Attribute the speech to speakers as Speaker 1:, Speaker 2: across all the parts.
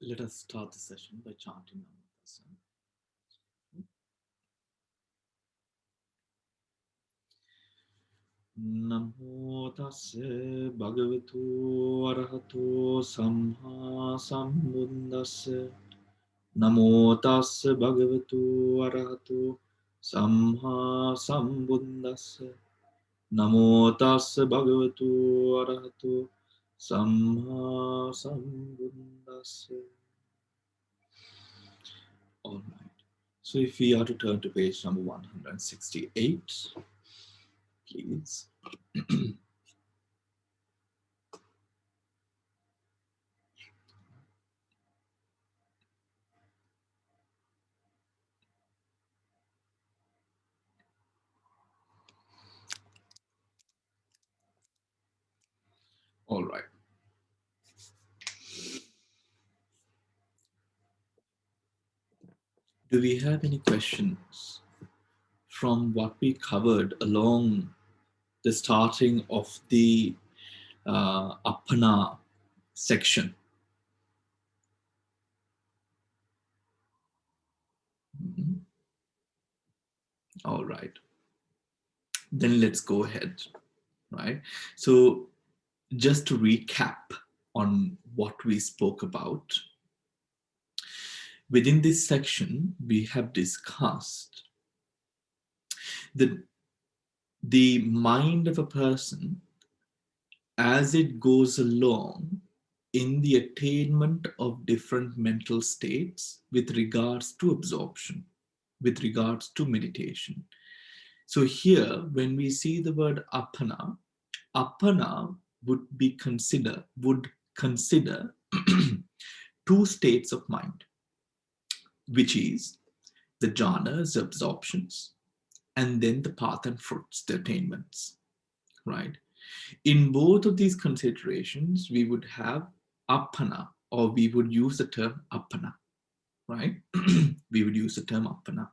Speaker 1: Let us start the session by chanting Namo. Namo tassa bhagavato arahato samma sambuddhassa. Namo tassa bhagavato arahato samma sambuddhassa. Namo tassa bhagavato arahato samma sambuddhassa. All right. So if we are to turn to page number 168, please. All right. Do we have any questions from what we covered along the starting of the Appana section? Mhm. All right. Then let's go ahead. Right. So just to recap on what we spoke about, within this section, we have discussed that the mind of a person, as it goes along in the attainment of different mental states with regards to absorption, with regards to meditation. So here, when we see the word apana, apana would consider two states of mind, which is the jhanas, absorptions, and then the path and fruits, the attainments, right? In both of these considerations, we would have appana, or we would use the term appana, right? We would use the term appana.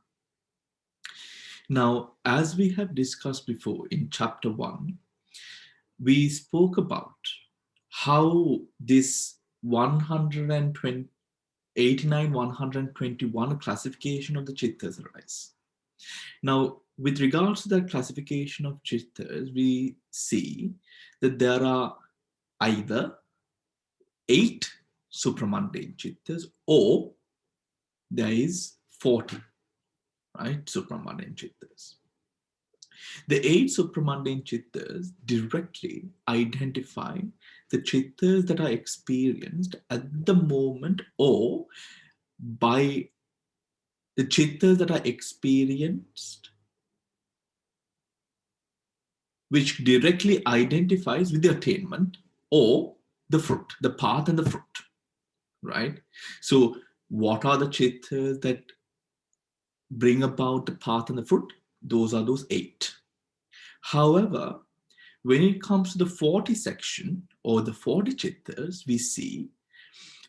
Speaker 1: Now, as we have discussed before in chapter 1, we spoke about how this 189, 121 classification of the chittas arise. Now, with regards to that classification of chittas, we see that there are either 8 supramundane chittas or there is 40, right, supramundane chittas. The 8 supramundane chittas directly identify the chittas that are experienced at the moment, or by the chittas that are experienced, which directly identifies with the attainment or the fruit, the path and the fruit, right? So what are the chittas that bring about the path and the fruit? Those are those 8. However, when it comes to the 40 section or the 40 chittas,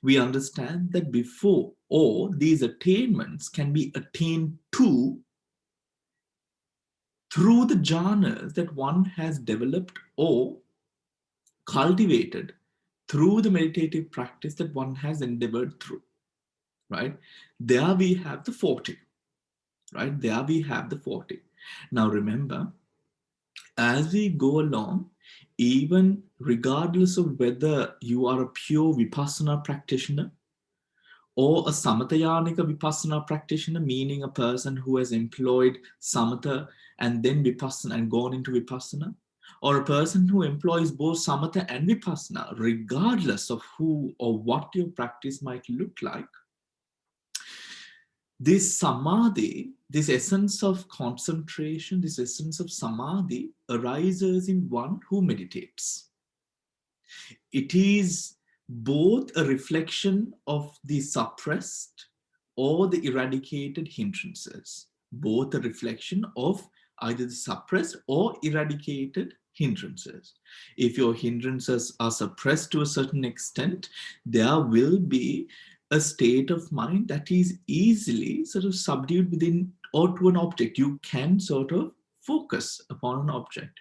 Speaker 1: we understand that before all these attainments can be attained to through the jhanas that one has developed or cultivated through the meditative practice that one has endeavored through, right? There we have the 40, right? There we have the 40. Now remember, as we go along, even regardless of whether you are a pure vipassana practitioner or a samatayanika vipassana practitioner, meaning a person who has employed samatha and then vipassana and gone into vipassana, or a person who employs both samatha and vipassana, regardless of who or what your practice might look like, this samadhi, this essence of concentration, this essence of samadhi arises in one who meditates. It is both a reflection of the suppressed or the eradicated hindrances, both a reflection of either the suppressed or eradicated hindrances. If your hindrances are suppressed to a certain extent, there will be a state of mind that is easily sort of subdued within or to an object. You can sort of focus upon an object,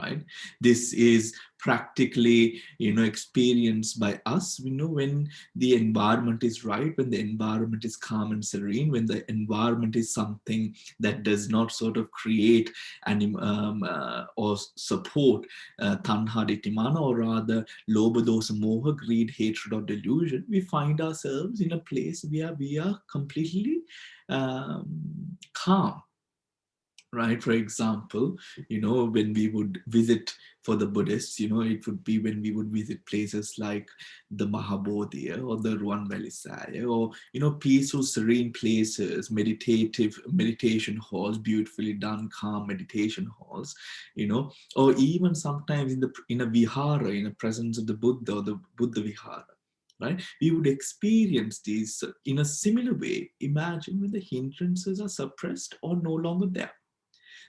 Speaker 1: right? This is practically, experienced by us. We know when the environment is right, when the environment is calm and serene, when the environment is something that does not sort of create or support tanha ditthimana, or rather lobha dosa moha, greed, hatred, or delusion, we find ourselves in a place where we are completely calm, right? For example, when we would visit, for the Buddhists, it would be when we would visit places like the Mahabodhi or the Ruan Velisaya, or peaceful, serene places, meditation halls, beautifully done, calm meditation halls, or even sometimes in a vihara, in the presence of the Buddha, or the Buddha vihara. Right? We would experience these in a similar way. Imagine when the hindrances are suppressed or no longer there.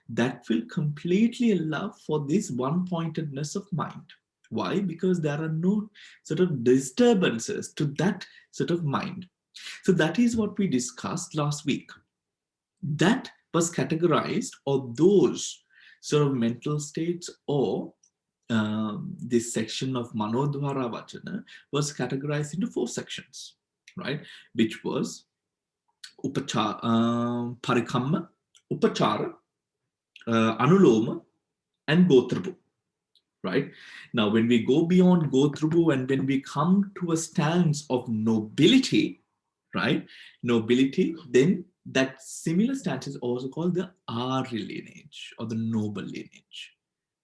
Speaker 1: That will completely allow for this one-pointedness of mind. Why? Because there are no sort of disturbances to that sort of mind. So that is what we discussed last week. That was categorized, or those sort of mental states, or this section of Manodvara Vachana was categorized into 4 sections, right? Which was Upachara, Parikamma, Upachara, Anuloma, and Gotrabu, right? Now, when we go beyond Gotrabu and when we come to a stance of nobility, right? Nobility, then that similar stance is also called the Arya lineage, or the noble lineage,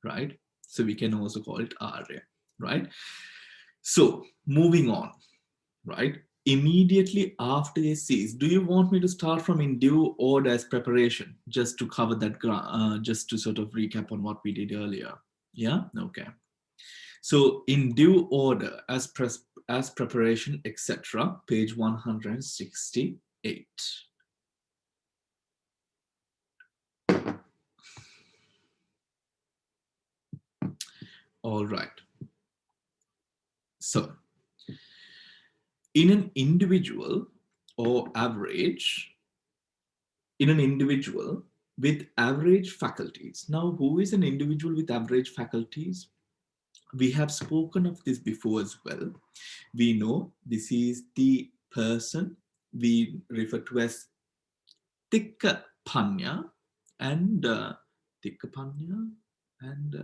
Speaker 1: right? So we can also call it Arya, right? So moving on, right? Immediately after they cease, do you want me to start from in due order as preparation, just to cover that, just to sort of recap on what we did earlier? Yeah, okay. So in due order as preparation, etc., page 168. All right. So in an individual or average, in an individual with average faculties. Now, who is an individual with average faculties? We have spoken of this before as well. We know this is the person we refer to as Tikka Panya, and Tikka Panya, and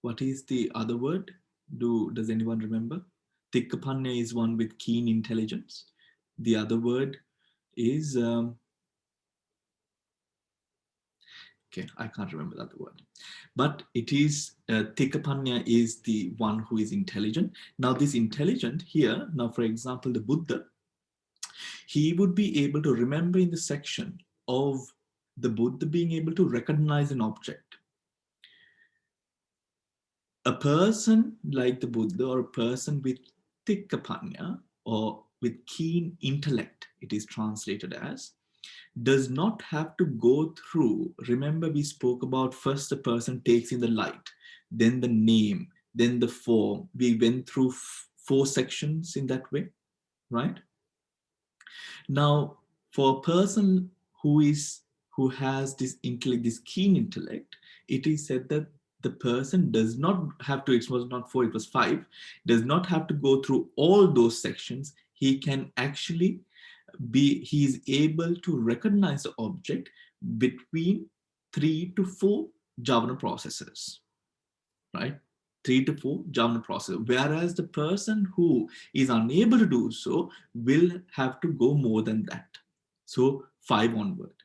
Speaker 1: what is the other word? Does anyone remember? Tikka Panya is one with keen intelligence. The other word is okay, I can't remember that word. But it is, Tikapanya is the one who is intelligent. Now this intelligent here, now for example, the Buddha, he would be able to remember in the section of the Buddha being able to recognize an object. A person like the Buddha, or a person with Tikapanya, or with keen intellect, it is translated as, does not have to go through. Remember, we spoke about first the person takes in the light, then the name, then the form. We went through 4 sections in that way, right? Now, for a person who has this intellect, this keen intellect, it is said that the person does not have to, it was not 4, it was 5, does not have to go through all those sections. He can actually he is able to recognize the object between 3 to 4 javana processes, right? 3 to 4 javana processes. Whereas the person who is unable to do so will have to go more than that. So 5 onward,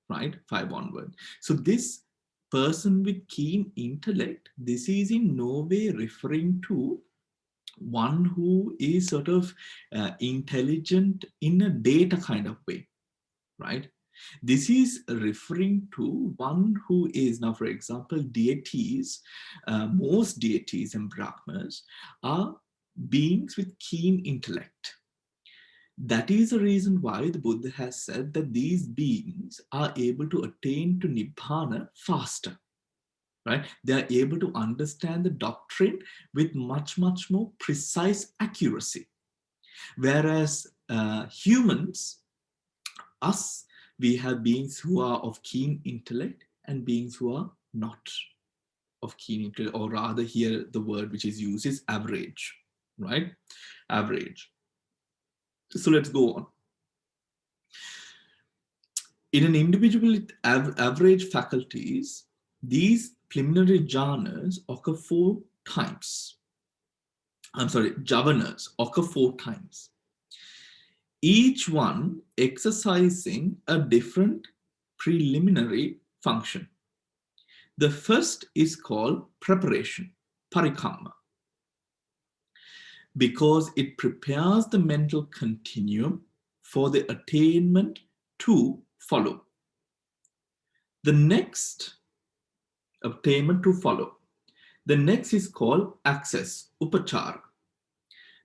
Speaker 1: right? 5 onward. So this person with keen intellect, this is in no way referring to one who is sort of intelligent in a data kind of way, right? This is referring to one who is, now for example, deities, most deities and brahmas are beings with keen intellect. That is the reason why the Buddha has said that these beings are able to attain to Nibbana faster, right? They are able to understand the doctrine with much, much more precise accuracy. Whereas humans, us, we have beings who are of keen intellect and beings who are not. of keen interest, or rather here the word which is used is average, right? Average. So let's go on. In an individual with average faculties, these preliminary jhanas occur 4 times. I'm sorry, jhavanas occur 4 times. Each one exercising a different preliminary function. The first is called preparation, parikamma, because it prepares the mental continuum for the attainment to follow. The next attainment to follow. The next is called access, upachara,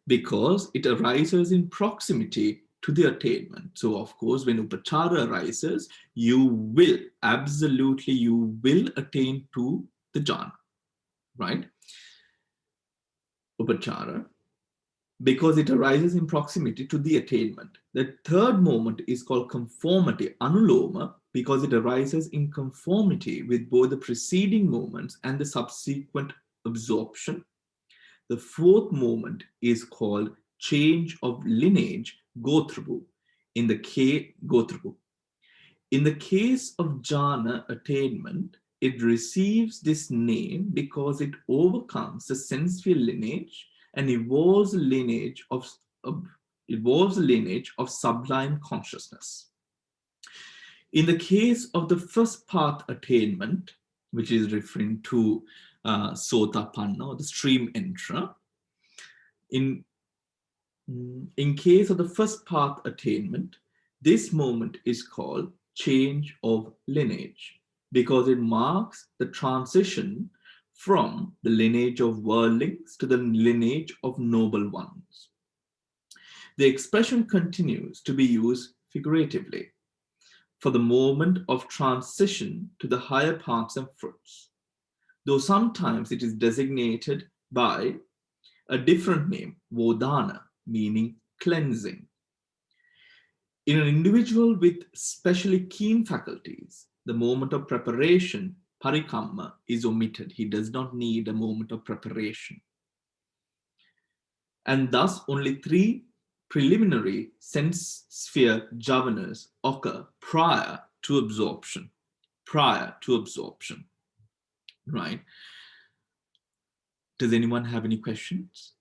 Speaker 1: because it arises in proximity to the attainment. So of course, when upachara arises, you will, absolutely, you will attain to the jhana, right? Upachara, because it arises in proximity to the attainment. The third moment is called conformity, anuloma, because it arises in conformity with both the preceding moments and the subsequent absorption. The fourth moment is called change of lineage, gotrabu, in the gotrabu. In the case of jhana attainment, it receives this name because it overcomes the sensual lineage and evolves a lineage of sublime consciousness. In the case of the first path attainment, which is referring to Sotapanna, or the stream enterer, in case of the first path attainment, this moment is called change of lineage, because it marks the transition from the lineage of worldlings to the lineage of noble ones. The expression continues to be used figuratively for the moment of transition to the higher paths and fruits, though sometimes it is designated by a different name, vodana, meaning cleansing. In an individual with specially keen faculties, the moment of preparation, parikamma, is omitted. He does not need a moment of preparation. And thus only 3 preliminary sense sphere jhavanas occur prior to absorption. Prior to absorption, right? Does anyone have any questions?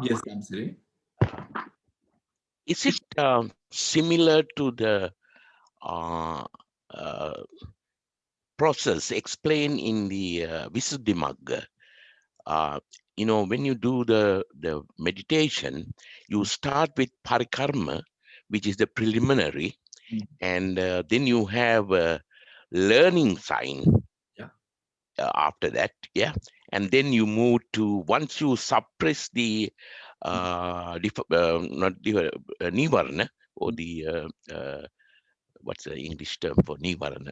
Speaker 1: Yes, Damsiri.
Speaker 2: Is it similar to the uh, uh, process explained in the Visuddhimagga? When you do the meditation, you start with parikarma, which is the preliminary, and then you have a learning sign after that, and then you move to, once you suppress the nivarana, or the what's the English term for nivarana?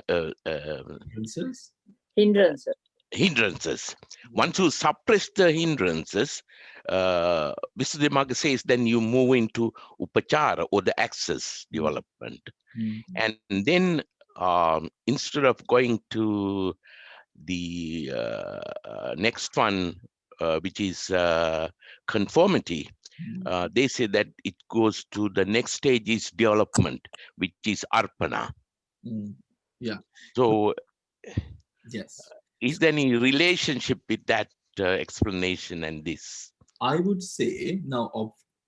Speaker 2: Hindrances. Once you suppress the hindrances, Visuddhimagga says, then you move into upachara, or the access development. And then instead of going to the next one, which is conformity, they say that it goes to the next stage is development, which is arpana. So
Speaker 1: yes,
Speaker 2: is there any relationship with that explanation and this?
Speaker 1: I would say, now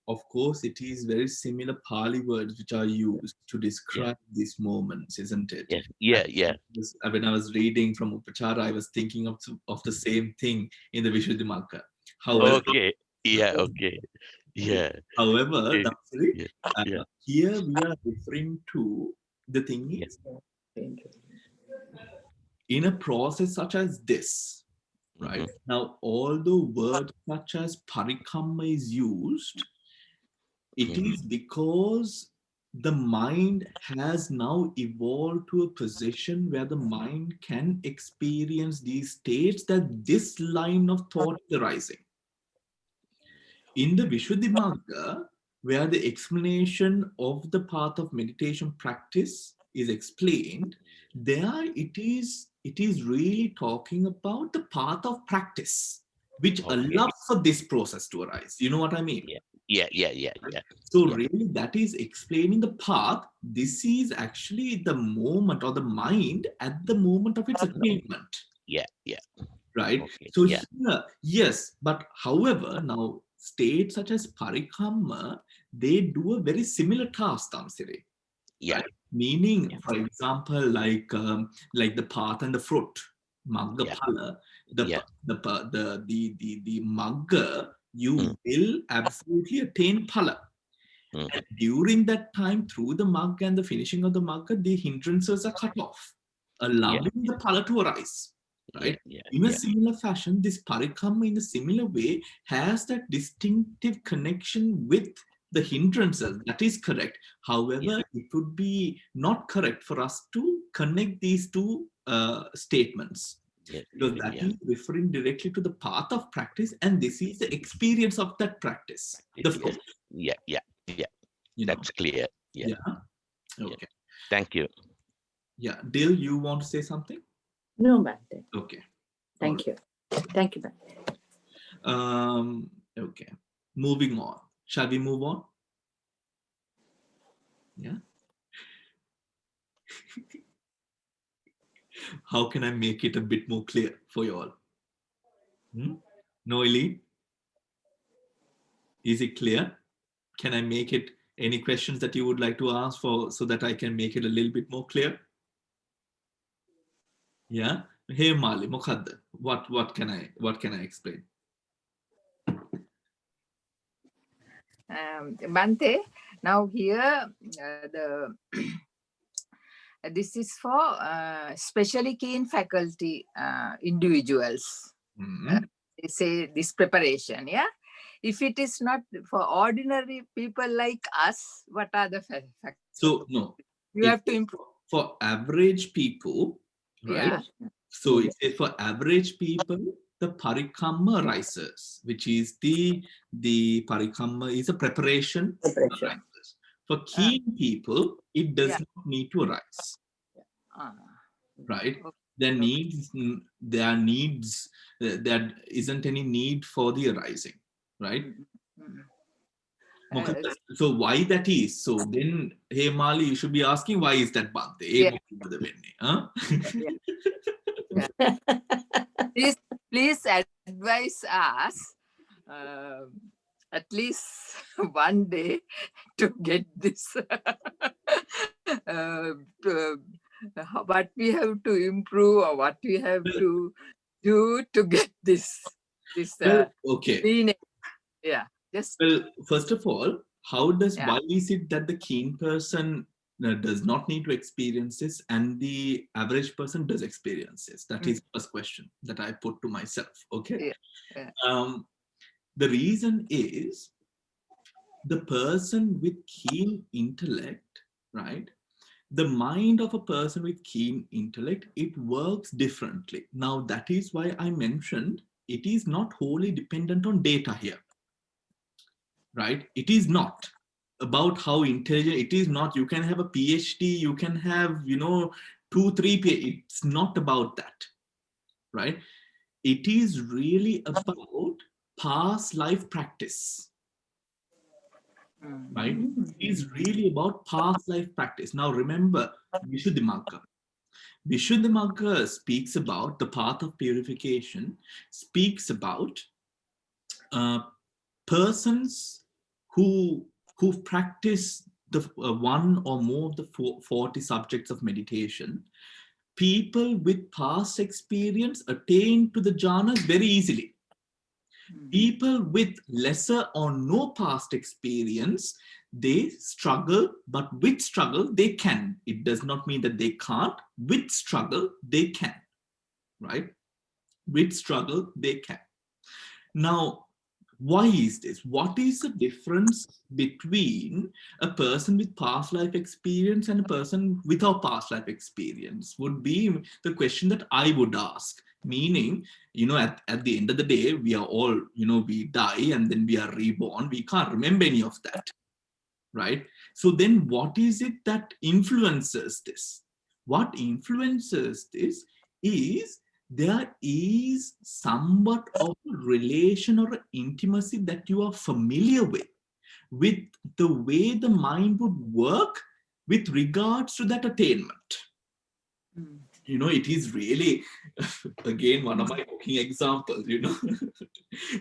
Speaker 1: of course it is very similar Pali words which are used to describe these moments, isn't it? When I was reading from Upachara, I was thinking of the same thing in the Visuddhimagga. However, however, here we are referring to, the thing is, in a process such as this, right? Now, although words such as parikamma is used, it is because the mind has now evolved to a position where the mind can experience these states, that this line of thought is arising. In the Visuddhimagga, where the explanation of the path of meditation practice is explained, there it is really talking about the path of practice, which
Speaker 2: Okay.
Speaker 1: allows for this process to arise. You know what I mean?
Speaker 2: Yeah.
Speaker 1: So really that is explaining the path. This is actually the moment or the mind at the moment of its attainment.
Speaker 2: Yeah.
Speaker 1: Right?
Speaker 2: Okay.
Speaker 1: So
Speaker 2: Yeah.
Speaker 1: here, yes, but however, now states such as parikamma, they do a very similar task, Tamsiri.
Speaker 2: Yeah.
Speaker 1: Right? Meaning,
Speaker 2: Yeah.
Speaker 1: for example, like the path and the fruit, magga
Speaker 2: Yeah.
Speaker 1: phala,
Speaker 2: Yeah.
Speaker 1: the magga, you
Speaker 2: Mm,
Speaker 1: will absolutely attain phala.
Speaker 2: mm.
Speaker 1: And during that time, through the magga and the finishing of the magga, the hindrances are cut off,
Speaker 2: Yeah.
Speaker 1: allowing the phala to arise.
Speaker 2: Yeah.
Speaker 1: Right? In a
Speaker 2: Yeah.
Speaker 1: similar fashion, this parikamma in a similar way has that distinctive connection with the hindrances. That is correct.
Speaker 2: Yeah.
Speaker 1: However, it would be not correct for us to connect these two statements,
Speaker 2: Yeah.
Speaker 1: because that
Speaker 2: Yeah.
Speaker 1: is referring directly to the path of practice, and this is the experience of that practice, the fruit.
Speaker 2: Yeah.
Speaker 1: You know.
Speaker 2: That's clear. Yeah.
Speaker 1: Yeah.
Speaker 2: Yeah.
Speaker 1: Okay.
Speaker 2: Thank you.
Speaker 1: Yeah. Dil, you want to say something?
Speaker 3: No, Bhante.
Speaker 1: Okay.
Speaker 3: Thank you. Thank you, Bhante.
Speaker 1: Okay. Moving on. Shall we move on? Yeah. How can I make it a bit more clear for you all? Noeli, is it clear? Can I make it any questions that you would like to ask for so that I can make it a little bit more clear? Yeah. Hey Mali, Mukhadda, what can I explain?
Speaker 4: Bhante, now here this is for specially keen faculty individuals. They say this preparation, yeah. If it is not for ordinary people like us, what are the factors?
Speaker 1: So no,
Speaker 4: you have to improve.
Speaker 1: For average people, right?
Speaker 4: Yeah.
Speaker 1: So it says for average people, the parikamma rises, which is the parikamma is a preparation. Rises. For keen people, it does not need to arise. Right? There isn't any need for the arising, right? So why that is? So then, hey Mali, you should be asking why is that Bhante?
Speaker 4: Yeah. Please advise us at least one day to get this. What we have to improve or what we have to do to get this.
Speaker 1: Okay.
Speaker 4: Yeah. Just
Speaker 1: well, first of all, why is it that the keen person does not need to experience this and the average person does experience this? That is the first question that I put to myself. Okay. The reason is the person with keen intellect, right? The mind of a person with keen intellect, it works differently. Now, that is why I mentioned it is not wholly dependent on data here, right? It is not about how intelligent, it is not, you can have a PhD, you can have, 2, 3 PhD. It's not about that, right? It is really about past life practice. Right? It is really about past life practice. Now remember, Visuddhimagga. Visuddhimagga speaks about the path of purification, speaks about persons who practice the one or more of the 40 subjects of meditation. People with past experience attain to the jhanas very easily. People with lesser or no past experience, they struggle, but with struggle, they can. It does not mean that they can't. With struggle, they can, right? With struggle, they can. Now, why is this? What is the difference between a person with past life experience and a person without past life experience would be the question that I would ask. Meaning, at the end of the day, we are all, we die and then we are reborn. We can't remember any of that, right? So then what is it that influences this? What influences this is there is somewhat of a relation or an intimacy that you are familiar with the way the mind would work with regards to that attainment.
Speaker 3: Mm.
Speaker 1: You know, it is really, again, one of my cooking examples, you know,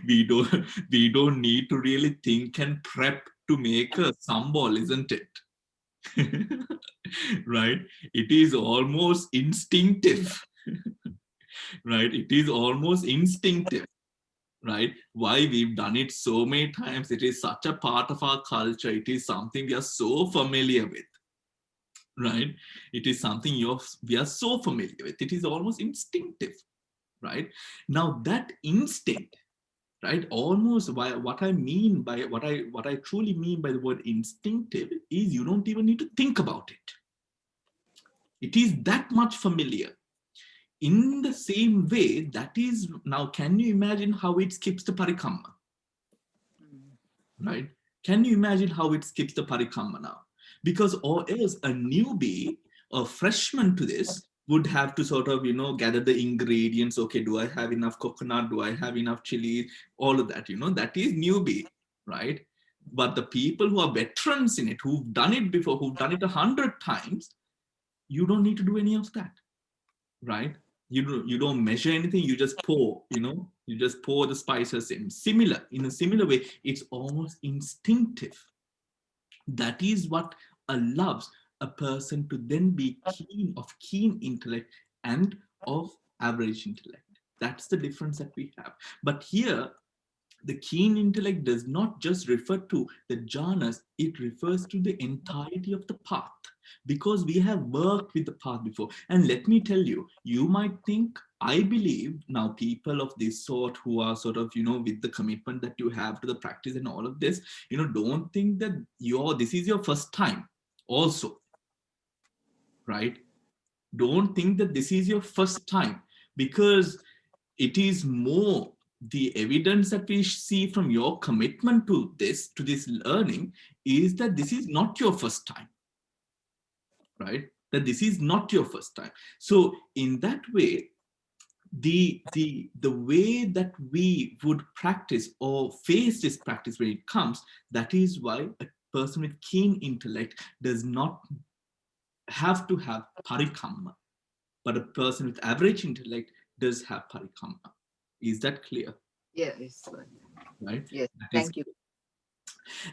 Speaker 1: we don't need to really think and prep to make a sambal, isn't it? Right? It is almost instinctive, right? It is almost instinctive, right? Why we've done it so many times. It is such a part of our culture. It is something we are so familiar with, right? It is something we are so familiar with. It is almost instinctive, right? Now that instinct, right? Almost what I mean by what I truly mean by the word instinctive is you don't even need to think about it. It is that much familiar. In the same way, that is, now can you imagine how it skips the parikamma? Right? Can you imagine how it skips the parikamma now? Because or else a newbie, a freshman to this, would have to sort of, you know, gather the ingredients. Okay, do I have enough coconut? Do I have enough chili? All of that, you know, that is newbie, right? But the people who are veterans in it, who've done it before, who've done it 100 times, you don't need to do any of that, right? You don't measure anything, you just pour, you know, you just pour the spices in. In a similar way, it's almost instinctive. That is what allows a person to then be keen intellect and of average intellect. That's the difference that we have. But here, the keen intellect does not just refer to the jhanas, it refers to the entirety of the path, because we have worked with the path before. And let me tell you, you might think, I believe now people of this sort who are sort of, you know, with the commitment that you have to the practice and all of this, you know, don't think that this is your first time also, right? Don't think that this is your first time, because it is more the evidence that we see from your commitment to this learning is that this is not your first time, right? That this is not your first time. So in that way, the way that we would practice or face this practice when it comes, that is why a person with keen intellect does not have to have parikamma, but a person with average intellect does have parikamma. Is that clear?
Speaker 4: Yes.
Speaker 1: Right?
Speaker 4: Yes.
Speaker 1: That is,
Speaker 4: Thank you.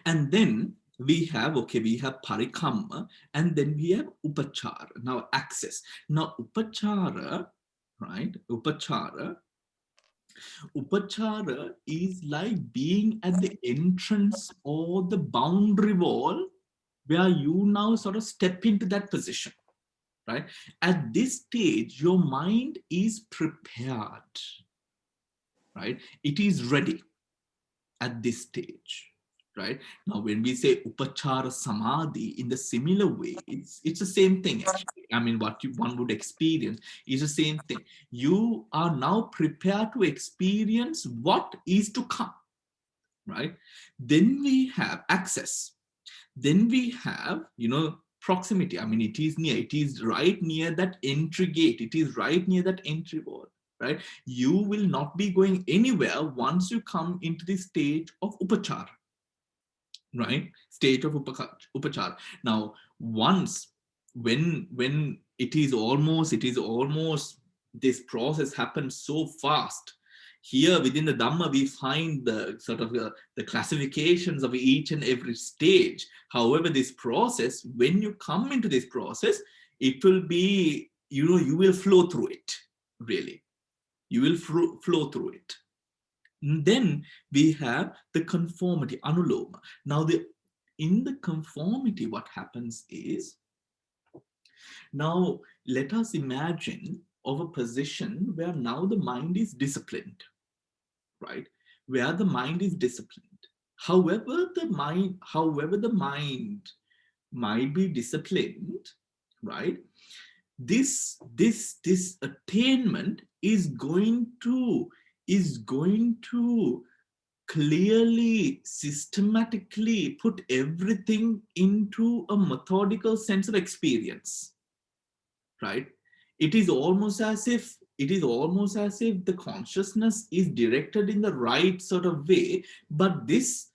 Speaker 1: and then we have parikamma, and then we have upachara. Now access. Now upachara, right? Upachara is like being at the entrance or the boundary wall where you now sort of step into that position, right? At this stage, your mind is prepared, right? It is ready at this stage, right? Now, when we say upachara samadhi in the similar way, it's the same thing, actually. I mean, what one would experience is the same thing. You are now prepared to experience what is to come, right? Then we have access. Then we have, you know, proximity. I mean, it is near, it is right near that entry gate. It is right near that entry wall, right? You will not be going anywhere once you come into the stage of upachara, right? Stage of upachara. Now, once when it is almost this process happens so fast. Here within the Dhamma, we find the sort of the classifications of each and every stage. However, this process, when you come into this process, it will be, you know, you will flow through it, really. You will flow through it. And then we have the conformity, anuloma. Now, in the conformity, what happens is, now let us imagine of a position where now the mind is disciplined, right? Where the mind is disciplined. However, the mind might be disciplined, right? This attainment is going to clearly, systematically put everything into a methodical sense of experience, right? It is almost as if the consciousness is directed in the right sort of way, but this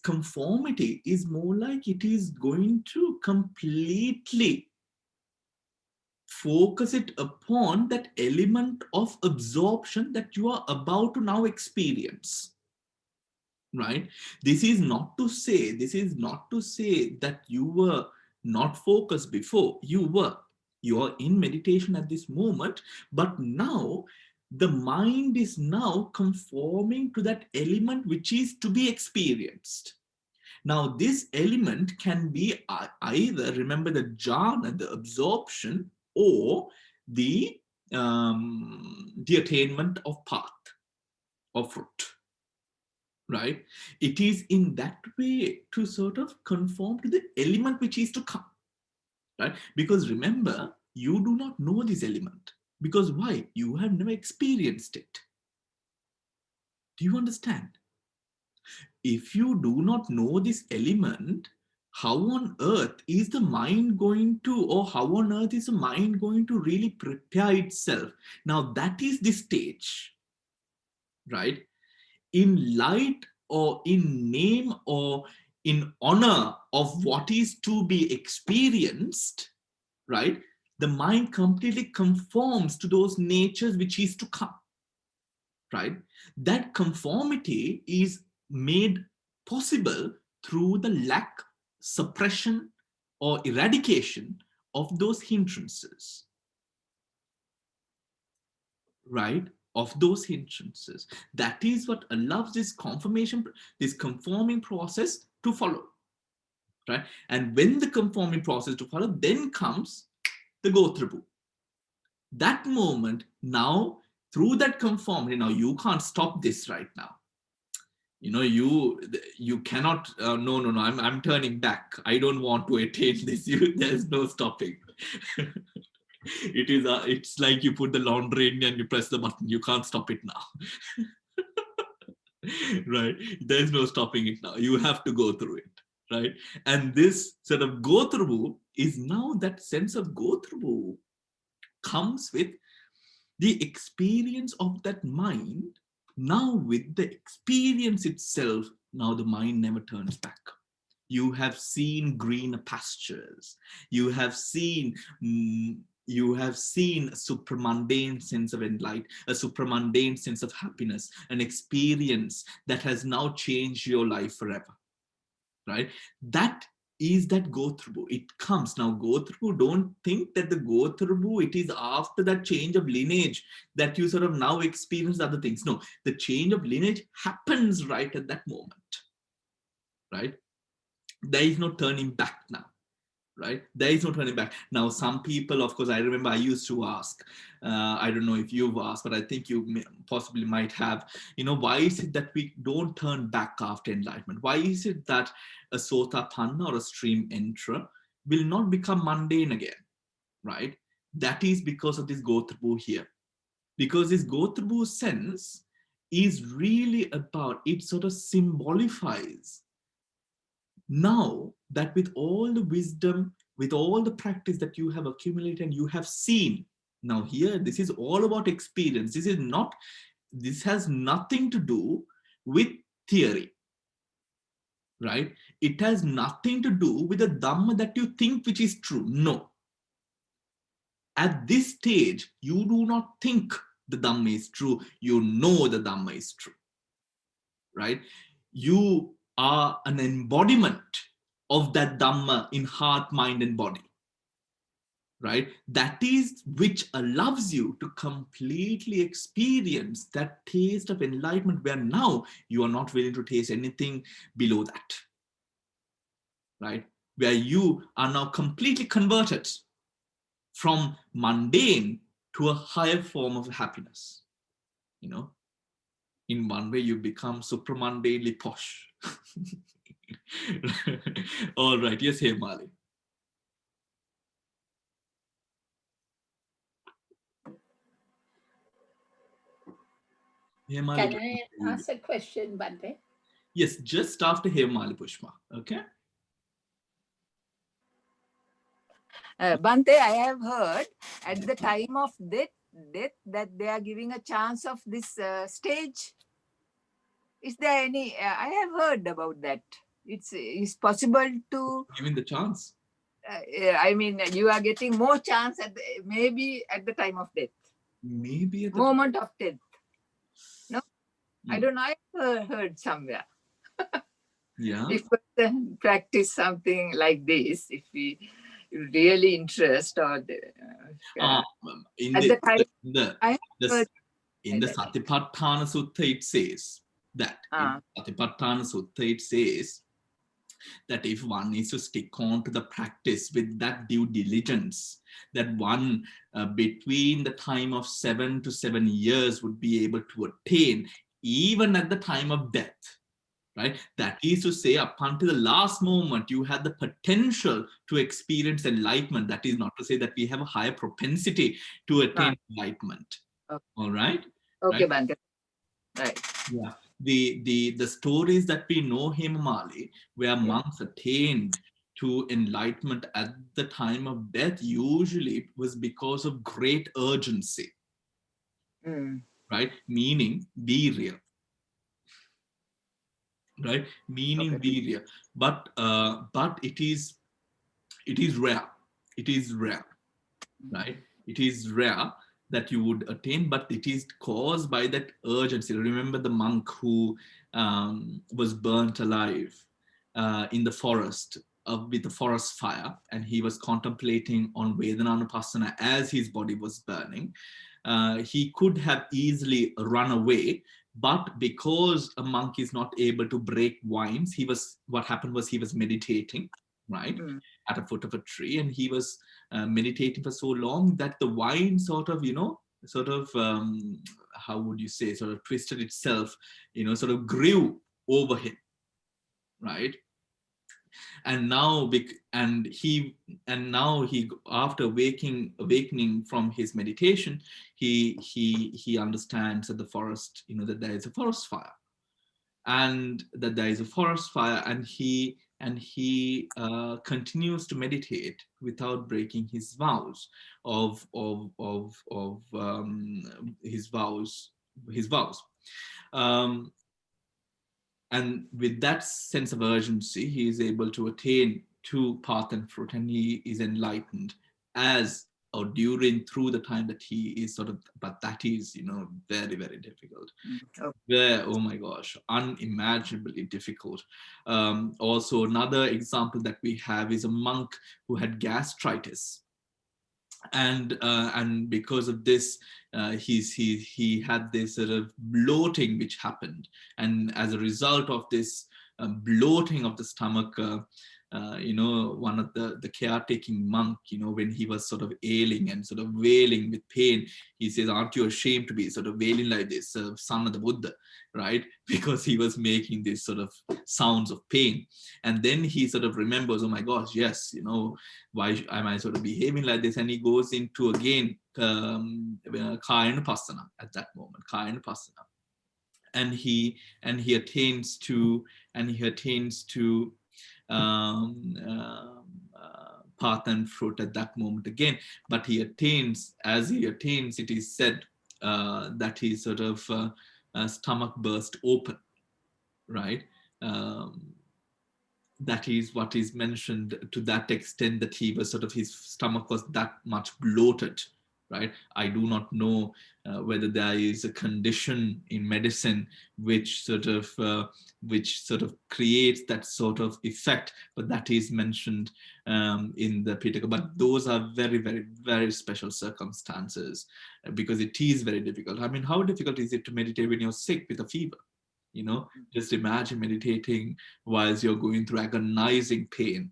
Speaker 1: conformity is more like it is going to completely focus it upon that element of absorption that you are about to now experience, right? This is not to say that you were not focused before. You are in meditation at this moment, but now the mind is now conforming to that element which is to be experienced. Now, this element can be either, remember, the jhana, the absorption, or the attainment of path or fruit, right? It is in that way to sort of conform to the element which is to come, right? Because remember, you do not know this element. Because why? You have never experienced it. Do you understand? If you do not know this element, how on earth is the mind going to, or how on earth is the mind going to really prepare itself? Now that is the stage, right? In light or in name or in honor of what is to be experienced, right? The mind completely conforms to those natures which is to come, right? That conformity is made possible through the lack, suppression, or eradication of those hindrances, right? Of those hindrances. That is what allows this conforming process to follow, right? And when the conforming process to follow, then comes the go through. That moment, now through that conformity, now you can't stop this right now. You know, you cannot, no, I'm turning back. I don't want to attain this. There's no stopping. It's like you put the laundry in and you press the button. You can't stop it now. Right? There's no stopping it now. You have to go through it, right? And this sort of go through is now, that sense of go through comes with the experience of that mind. Now with the experience itself, now the mind never turns back. You have seen greener pastures. You have seen a supramundane sense of enlightenment, a supramundane sense of happiness, an experience that has now changed your life forever, right? That is that go through. It comes now. Go through, don't think that the go through, it is after that change of lineage that you sort of now experience other things. No, the change of lineage happens right at that moment, right? There is no turning back now, right? There is no turning back. Now, some people, of course, I remember I used to ask, I don't know if you've asked, but I think you possibly might have, why is it that we don't turn back after enlightenment? Why is it that a sotapanna or a stream enterer will not become mundane again, right? That is because of this go through here. Because this go through sense is really about, it sort of symbolifies now that with all the wisdom, with all the practice that you have accumulated and you have seen, now here, this is all about experience. This has nothing to do with theory, right? It has nothing to do with the Dhamma that you think which is true. No. At this stage, you do not think the Dhamma is true. You know the Dhamma is true, right? You are an embodiment of that Dhamma in heart, mind, and body, right? That is which allows you to completely experience that taste of enlightenment, where now you are not willing to taste anything below that, right? Where you are now completely converted from mundane to a higher form of happiness. In one way, you become supramundanely posh. All right. Yes, hey, Mali. Hemali
Speaker 5: Can I ask a question, Bhante?
Speaker 1: Yes, just after Hemali Pushpa. Okay.
Speaker 4: Bhante, I have heard at the time of death that they are giving a chance of this stage. Is there any? I have heard about that. It's possible to.
Speaker 1: Giving the chance.
Speaker 4: I mean, you are getting more chance maybe at the time of death.
Speaker 1: Maybe at the
Speaker 4: Moment of death. No, I don't know. I heard somewhere.
Speaker 1: Yeah.
Speaker 4: If we practice something like this, if we really interest or
Speaker 1: in
Speaker 4: at
Speaker 1: the,
Speaker 4: the time,
Speaker 1: in the Satipatthana Sutta it says that in Satipatthana Sutta it says that if one needs to stick on to the practice with that due diligence, that one between the time of 7 to 7 years would be able to attain even at the time of death. Right? That is to say, up until the last moment, you had the potential to experience enlightenment. That is not to say that we have a higher propensity to attain enlightenment.
Speaker 4: Okay.
Speaker 1: All right?
Speaker 4: Okay,
Speaker 1: right?
Speaker 4: Bhante. Right.
Speaker 1: Yeah. The stories that we know Hemali, where monks attained to enlightenment at the time of death, usually was because of great urgency. Right? Meaning, be real. Right, meaning virya, but it is rare. It is rare, right? It is rare that you would attain, but it is caused by that urgency. Remember the monk who was burnt alive in the forest with the forest fire, and he was contemplating on Vedananupassana as his body was burning. He could have easily run away, but because a monk is not able to break vines, what happened was he was meditating, right, at the foot of a tree, and he was meditating for so long that the vine sort of, how would you say, sort of twisted itself, sort of grew over him, right? And now he after awakening from his meditation, he understands that the forest, that there is a forest fire, and that there is a forest fire, and he continues to meditate without breaking his vows his vows. And with that sense of urgency, he is able to attain to path and fruit, and he is enlightened as or during through the time that he is sort of, but that is, very, very difficult. Oh my gosh, unimaginably difficult. Also, another example that we have is a monk who had gastritis. And because of this, he had this sort of bloating which happened, and as a result of this bloating of the stomach, one of the caretaking monk, when he was sort of ailing and sort of wailing with pain, he says, "Aren't you ashamed to be sort of wailing like this, son of the Buddha?" Right? Because he was making these sort of sounds of pain. And then he sort of remembers, oh my gosh, yes, why am I sort of behaving like this? And he goes into again Kayanupassana at that moment, Kayanupassana. And he attains to path and fruit at that moment again. But as he attains, it is said that his sort of stomach burst open, right? That is what is mentioned, to that extent that he was sort of, his stomach was that much bloated, right? I do not know whether there is a condition in medicine which sort of creates that sort of effect, but that is mentioned in the Pitaka. But those are very, very, very special circumstances, because it is very difficult. I mean, how difficult is it to meditate when you're sick with a fever? Just imagine meditating whilst you're going through agonizing pain,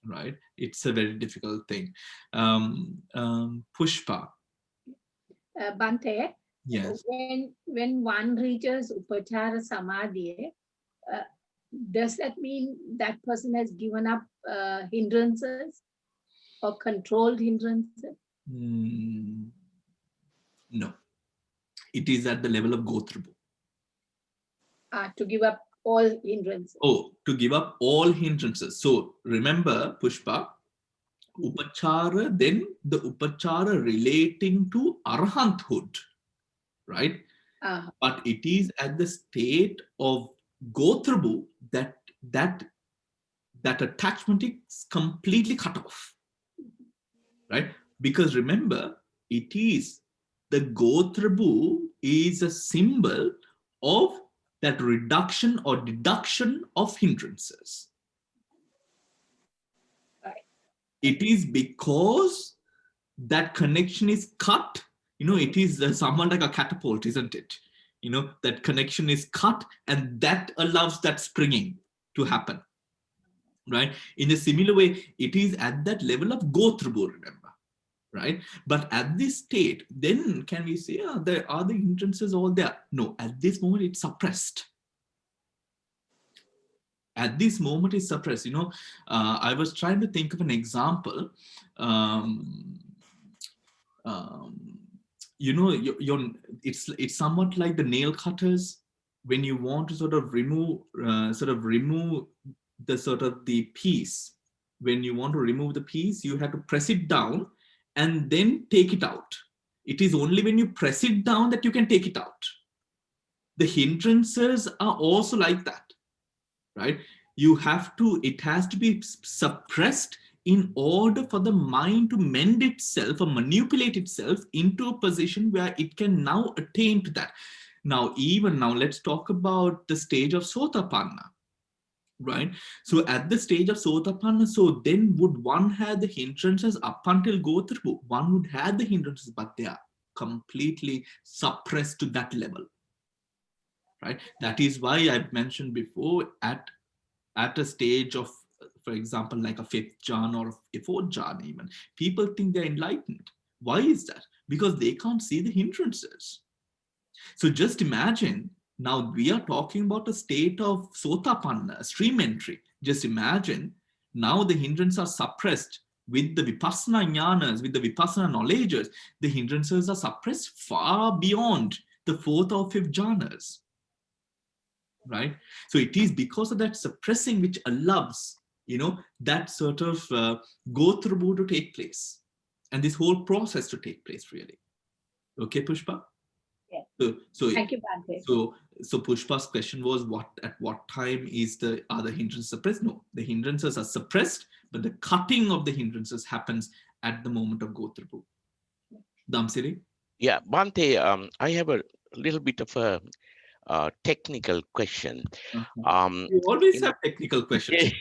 Speaker 1: right? It's a very difficult thing. Pushpa.
Speaker 5: Bhante,
Speaker 1: yes.
Speaker 5: When one reaches Upachara Samadhi, does that mean that person has given up hindrances or controlled hindrances?
Speaker 1: No. It is at the level of Gotrabhu.
Speaker 5: To give up all hindrances.
Speaker 1: Oh, to give up all hindrances. So remember, Pushpa, upachara, then the upachara relating to arhanthood, right? But it is at the state of gotrabhu that attachment is completely cut off, right? Because remember, it is the gotrabhu is a symbol of that reduction or deduction of hindrances.
Speaker 5: Right.
Speaker 1: It is because that connection is cut. It is somewhat like a catapult, isn't it? That connection is cut, and that allows that springing to happen, right? In a similar way, it is at that level of gotrabhu, remember, right? But at this state, then can we say, there are the hindrances all there? No, at this moment, it's suppressed. At this moment, it's suppressed. I was trying to think of an example. It's somewhat like the nail cutters when you want to sort of remove the piece. When you want to remove the piece, you have to press it down and then take it out. It is only when you press it down that you can take it out. The hindrances are also like that, right? It has to be suppressed in order for the mind to mend itself or manipulate itself into a position where it can now attain to that. Now, let's talk about the stage of Sotapanna, right? So at the stage of Sotapanna, so then would one have the hindrances up until Gotrabhu? One would have the hindrances, but they are completely suppressed to that level, right? That is why I've mentioned before, at a stage of, for example, like a 5th jhana or a 4th jhana even, people think they're enlightened. Why is that? Because they can't see the hindrances. So just imagine, now we are talking about a state of Sotapanna, stream entry. Just imagine, now the hindrances are suppressed with the Vipassana jnanas, with the Vipassana knowledges. The hindrances are suppressed far beyond the 4th or 5th jhanas. Right? So it is because of that suppressing which allows, that sort of gotrabhu to take place and this whole process to take place, really. Okay, Pushpa?
Speaker 5: Yeah.
Speaker 1: So
Speaker 5: thank you, Bhante.
Speaker 1: So Pushpa's question was, at what time are the hindrances suppressed? No, the hindrances are suppressed, but the cutting of the hindrances happens at the moment of gotrabhu. Damsiri?
Speaker 2: Yeah, Bhante, I have a little bit of a technical question.
Speaker 1: You always have technical questions.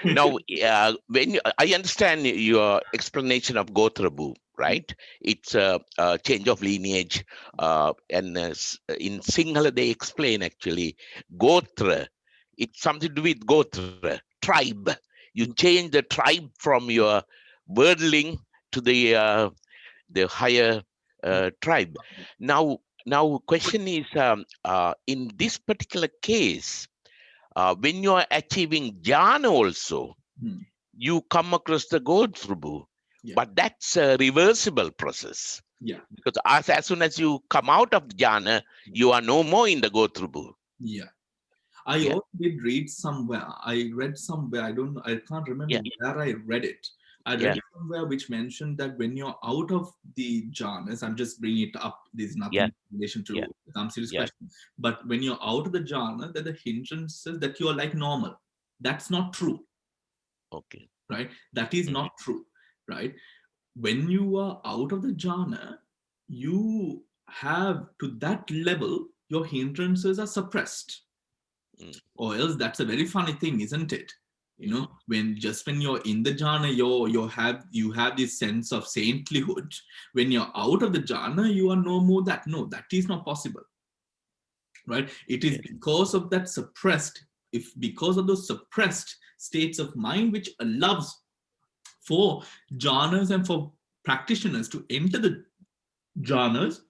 Speaker 2: Now, I understand your explanation of Gotrabhu, right? It's a change of lineage, and in Sinhala they explain actually Gotra. It's something to do with Gotra, tribe. You change the tribe from your birdling to the higher tribe. Now, question is, in this particular case, when you are achieving jhana also, you come across the gotrabhu, but that's a reversible process.
Speaker 1: Yeah.
Speaker 2: Because as soon as you come out of jhana, you are no more in the gotrabhu.
Speaker 1: Yeah. I also did read somewhere. I can't remember where I read it. I read it somewhere which mentioned that when you're out of the jhanas, I'm just bringing it up, there's nothing in relation to Damsiri's question, but when you're out of the jhana, that the hindrances, that you're like normal. That's not true.
Speaker 2: Okay.
Speaker 1: Right? That is not true. Right? When you are out of the jhana, you have, to that level, your hindrances are suppressed. Or else that's a very funny thing, isn't it? When you're in the jhana, you have this sense of saintlyhood. When you're out of the jhana, you are no more that. No, that is not possible. Right? It is because of that suppressed, because of those suppressed states of mind which allows for jhanas and for practitioners to enter the jhanas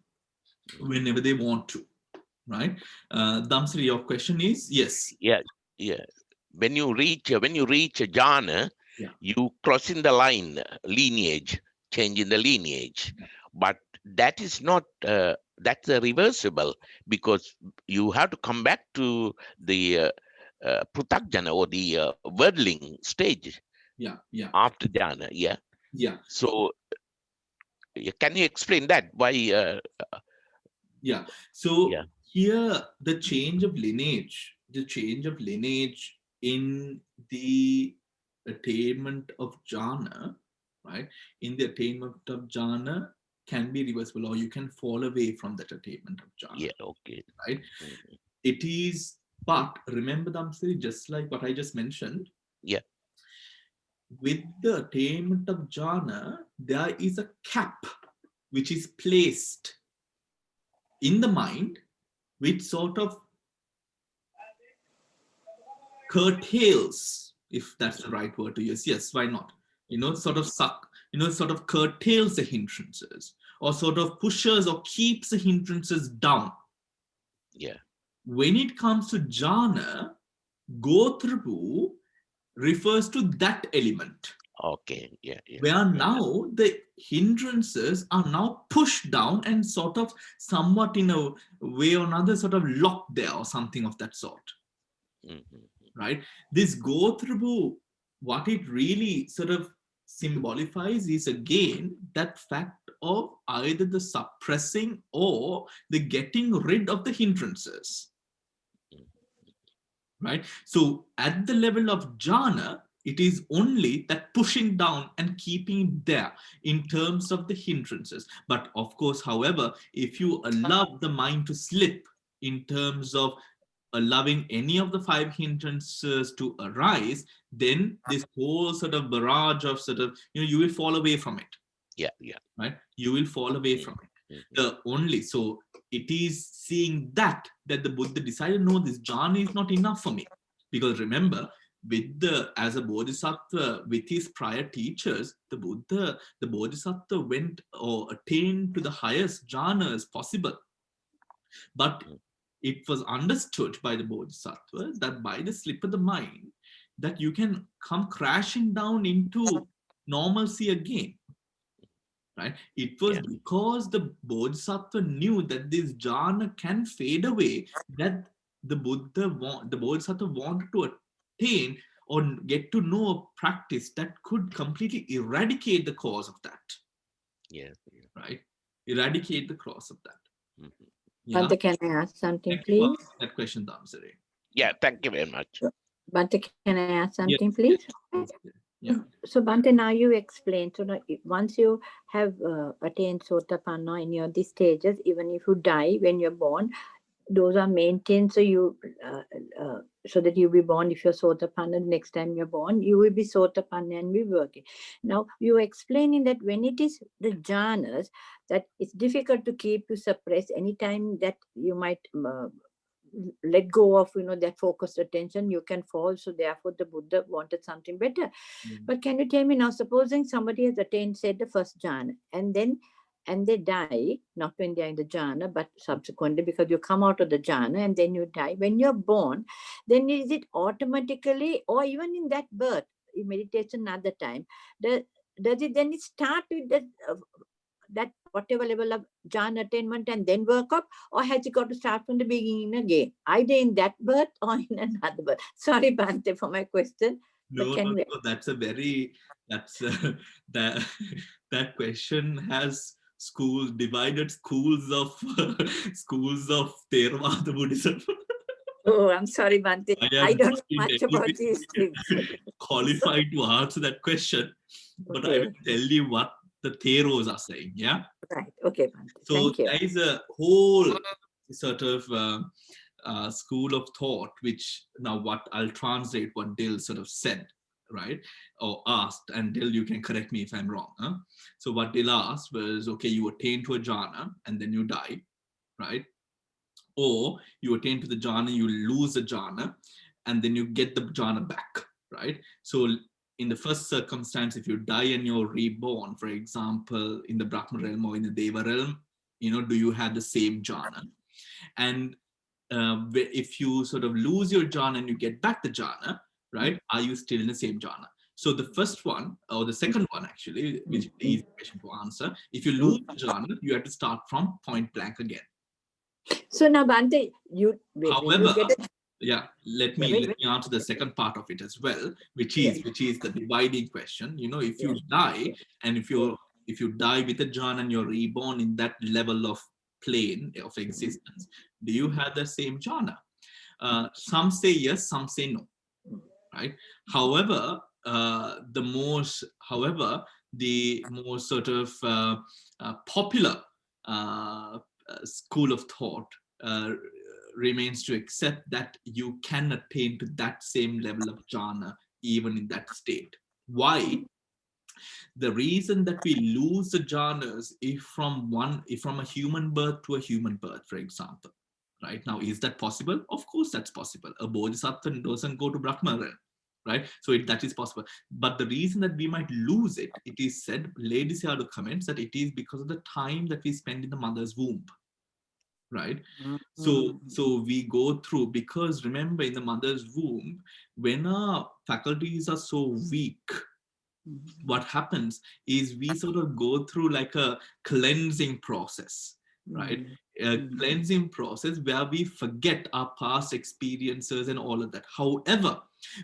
Speaker 1: whenever they want to. Right? Damsri, your question is, yes.
Speaker 2: Yeah. When you reach a jhana, you cross in the lineage, change in the lineage. But that is not, that's a reversible, because you have to come back to the Pruthakjana or the worldling stage
Speaker 1: Yeah, yeah,
Speaker 2: after jhana. Yeah.
Speaker 1: yeah,
Speaker 2: So can you explain that? Why?
Speaker 1: yeah. So
Speaker 2: Yeah.
Speaker 1: here, the change of lineage in the attainment of jhana, right? In the attainment of jhana can be reversible, or you can fall away from that attainment of jhana,
Speaker 2: Yeah. Okay.
Speaker 1: right?
Speaker 2: Mhm.
Speaker 1: It is, but remember, Damsari, just like what I just mentioned,
Speaker 2: Yeah.
Speaker 1: with the attainment of jhana, there is a cap which is placed in the mind, which sort of curtails, if that's the right word to use. Yes, why not? Sort of curtails the hindrances, or sort of pushes or keeps the hindrances down.
Speaker 2: Yeah.
Speaker 1: When it comes to jhana, go through refers to that element,
Speaker 2: Okay. Yeah. Yeah.
Speaker 1: where now the hindrances are now pushed down and sort of somewhat in a way or another sort of locked there, or something of that sort.
Speaker 2: Mhm.
Speaker 1: Right? This go through, what it really sort of symbolifies is again that fact of either the suppressing or the getting rid of the hindrances. Right? So at the level of jhana, it is only that pushing down and keeping it there in terms of the hindrances. But of course, however, if you allow the mind to slip in terms of allowing any of the 5 hindrances to arise, then this whole sort of barrage of sort of, you will fall away from it.
Speaker 2: Yeah. Yeah.
Speaker 1: Right? You will fall away from it.
Speaker 2: Mhm.
Speaker 1: The only, so it is seeing that the Buddha decided, no, this jhana is not enough for me. Because remember, as a bodhisattva, with his prior teachers, the bodhisattva went or attained to the highest jhanas possible. But it was understood by the bodhisattva that by the slip of the mind, that you can come crashing down into normalcy again. Right? It was
Speaker 2: Yeah.
Speaker 1: because the bodhisattva knew that this jhana can fade away, that the bodhisattva wanted to attain or get to know a practice that could completely eradicate the cause of that.
Speaker 2: Yeah. Yeah.
Speaker 1: Right? Eradicate the cause of that.
Speaker 2: Mhm.
Speaker 1: Yeah.
Speaker 3: Bhante, can I ask something,
Speaker 1: Thank you for
Speaker 3: please?
Speaker 1: that question, Damsari.
Speaker 2: Yeah. Thank you very much.
Speaker 3: Bhante, can I ask something,
Speaker 1: Yes,
Speaker 3: please?
Speaker 1: yes, yes. Yeah.
Speaker 3: So Bhante, now you explained, so now, once you have attained Sotapanna in your these stages, even if you die when you're born, those are maintained, so you so that you'll be born. If you're Sotapanna, next time you're born, you will be Sotapanna and be working. Now you're explaining that when it is the jhanas, that it's difficult to keep you suppressed anytime that you might let go of that focused attention, you can fall. So therefore the Buddha wanted something better. But can you tell me now, supposing somebody has attained, say, the first jhana, and they die, not when they're in the jhana, but subsequently, because you come out of the jhana and then you die. When you're born, then is it automatically, or even in that birth, in meditation another time, does it then start with that whatever level of jhana attainment and then work up, or has it got to start from the beginning again, either in that birth or in another birth? Sorry, Bhante, for my question.
Speaker 1: No, that's a very, that that question has divided schools of schools of Theravada Buddhism.
Speaker 3: Oh, I'm sorry, Bhante. I don't know
Speaker 1: in
Speaker 3: much
Speaker 1: any
Speaker 3: about
Speaker 1: way
Speaker 3: these things.
Speaker 1: qualified to answer that question, but I
Speaker 3: Okay.
Speaker 1: will tell you what the Theros are saying. Yeah.
Speaker 3: Right. Okay, Bhante.
Speaker 1: So
Speaker 3: Thank you.
Speaker 1: there is a whole sort of school of thought, which now what I'll translate what Dill sort of said, right, or asked, and Dill, you can correct me if I'm wrong. Huh? So what Dill asked was, okay, you attain to a jhana and then you die, right? Or you attain to the jhana, you lose the jhana, and then you get the jhana back, right? So in the first circumstance, if you die and you're reborn, for example, in the Brahma realm or in the Deva realm, do you have the same jhana? And if you sort of lose your jhana and you get back the jhana, right, are you still in the same jhana? So the first one, or the second one actually, which is the easy question to answer, if you lose the jhana, you have to start from point blank again.
Speaker 3: So now, Bhante, you
Speaker 1: However,
Speaker 3: get it.
Speaker 1: Yeah, let me answer the second part of it as well, which is the dividing question. You know, if you die, and if you die with a jhana and you're reborn in that level of plane of existence, do you have the same jhana? Some say yes, some say no, right? However, the most sort of popular school of thought remains to accept that you can attain to that same level of jhana even in that state. Why? The reason that we lose the jhanas is from a human birth to a human birth, for example. Right now, is that possible? Of course, that's possible. A bodhisattva doesn't go to Brahma realm, right? So that is possible. But the reason that we might lose it, it is said, Lady Sayadaw comments that it is because of the time that we spend in the mother's womb. Right, so we go through, because remember, in the mother's womb, when our faculties are so weak, what happens is we sort of go through like a cleansing process, right? A cleansing process where we forget our past experiences and all of that. However,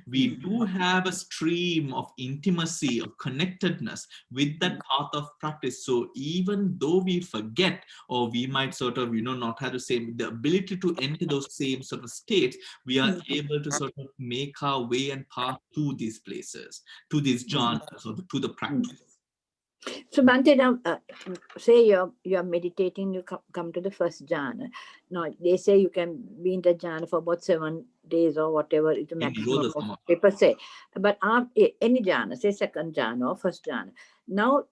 Speaker 1: we do have a stream of intimacy, of connectedness with that path of practice. So even though we forget, or we might sort of, not have the ability to enter those same sort of states, we are able to sort of make our way and path to these places, to these jhanas, or to the practice.
Speaker 3: So Bhante, now say you're meditating, you come to the first jhana. Now they say you can be in the jhana for about 7 days or whatever is the maximum of people say. But any jhana, say second jhana or first jhana. Now